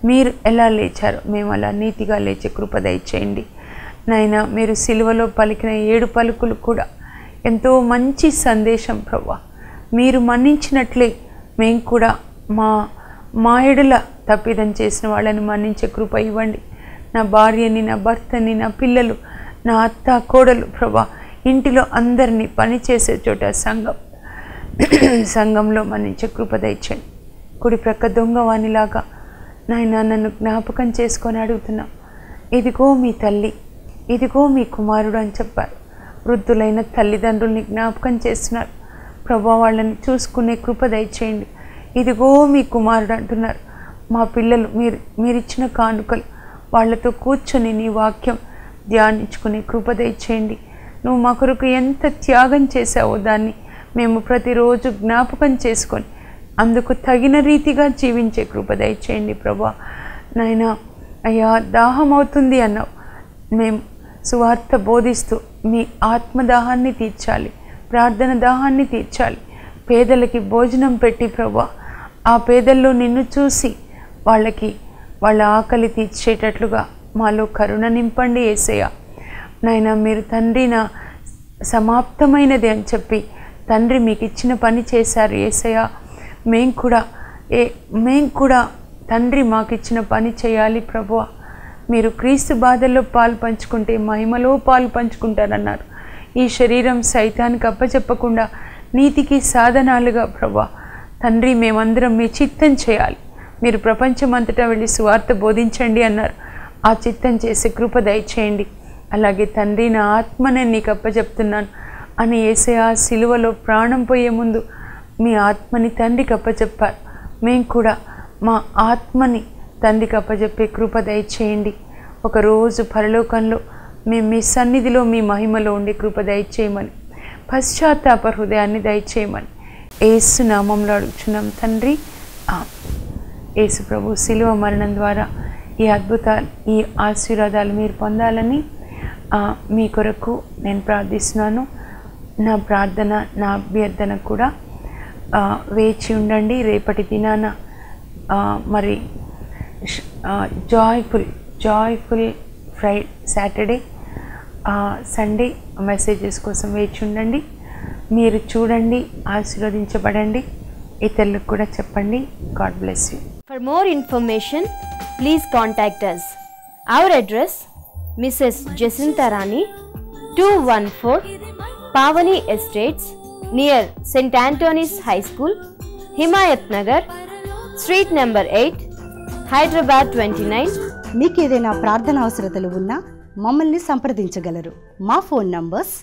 మీరు ఎలా లేచారో మేము అలా నీతిగా లేచే కృప దయచేయండి నాయనా. మీరు సిలువలో పలికిన 7 పలుకులు కూడా ఎంతో మంచి సందేశం ప్రభా. మీరు మన్నించినట్లే మేము కూడా మా ఎడల తప్పిదం చేసిన వాళ్ళని మన్నించే కృప ఇవ్వండి. నా భార్యని, నా భర్తని, నా పిల్లలు, నా అత్త కోడలు ప్రభా, ఇంటిలో అందరినీ పనిచేసే చోట సంఘంలో మన్నించే కృప దయచేయండి. కుడి ప్రక్క దొంగవాణిలాగా నాయన నన్ను జ్ఞాపకం చేసుకొని అడుగుతున్నాం. ఇదిగో మీ తల్లి, ఇదిగో మీ కుమారుడు అని చెప్పారు. వృద్ధులైన తల్లిదండ్రుల్ని జ్ఞాపకం చేస్తున్నారు ప్రభా. వాళ్ళని చూసుకునే కృప దయచేయండి. ఇదిగో మీ కుమారుడు అంటున్నారు. మా పిల్లలు మీరిచ్చిన కానుకలు వాళ్ళతో కూర్చొని నీ వాక్యం ధ్యానించుకునే కృప దయచేయండి. నువ్వు మా కొరకు ఎంత త్యాగం చేశావో దాన్ని మేము ప్రతిరోజు జ్ఞాపకం చేసుకొని అందుకు తగిన రీతిగా జీవించే కృప దయచేయండి ప్రభా. నాయనా అయ్యా, దాహం అవుతుంది అన్నావు. మేము సువార్త బోధిస్తూ మీ ఆత్మదాహాన్ని తీర్చాలి, ప్రార్థన దాహాన్ని తీర్చాలి. పేదలకి భోజనం పెట్టి ప్రభా, ఆ పేదల్లో నిన్ను చూసి వాళ్ళ ఆకలి తీర్చేటట్లుగా మాలో కరుణ నింపండి యేసయ్య. నాయన మీరు తండ్రి నా సమాప్తమైనది అని చెప్పి తండ్రి మీకు ఇచ్చిన పని చేశారు యేసయ్య. మేము కూడా తండ్రి మాకు ఇచ్చిన పని చేయాలి ప్రభువా. మీరు క్రీస్తు బాధల్లో పాలు పంచుకుంటే మహిమలో పాలు పంచుకుంటారన్నారు. ఈ శరీరం సైతానికి అప్పచెప్పకుండా నీతికి సాధనాలుగా ప్రభువా తండ్రి మేమందరం మీ చిత్తం చేయాలి. మీరు ప్రపంచమంతటా వెళ్ళి సువార్త బోధించండి అన్నారు. ఆ చిత్తం చేసే కృప దయచేయండి. అలాగే తండ్రి నా ఆత్మనే నీకు అప్పచెప్తున్నాను అని యేసయ్య సిలువలో ప్రాణం పోయే ముందు మీ ఆత్మని తండ్రికి అప్పచెప్పారు. మేము కూడా మా ఆత్మని తండ్రికి అప్పచెప్పే కృప దయచేయండి. ఒకరోజు పరలోకంలో మేము మీ సన్నిధిలో మీ మహిమలో ఉండే కృప దయచేయమని, పశ్చాత్తాప హృదయాన్ని దయచేయమని యేసు నామంలో అడుగుచున్నాం తండ్రి. యేసు ప్రభు సిలువ మరణం ద్వారా ఈ అద్భుతాలు, ఈ ఆశీర్వాదాలు మీరు పొందాలని మీ కొరకు నేను ప్రార్థిస్తున్నాను. నా ప్రార్థన, నా అభ్యర్థన కూడా వేచి ఉండండి. రేపటి దినాన మరి జాయ్ఫుల్ సాటర్డే సండే మెసేజెస్ కోసం వేచి ఉండండి. మీరు చూడండి, ఆశీర్వదించబడండి, ఇతరులకు కూడా చెప్పండి. God bless you. For more information, please contact us. Our address, Mrs. Jacinta Rani, 214 Pavani Estates, near St. Anthony's High School, Himayat Nagar, Street number 8, Hyderabad 29. మీకు ఏదైనా ప్రార్థన అవసరతలు ఉన్నా మమ్మల్ని సంప్రదించగలరు. మా ఫోన్ నంబర్స్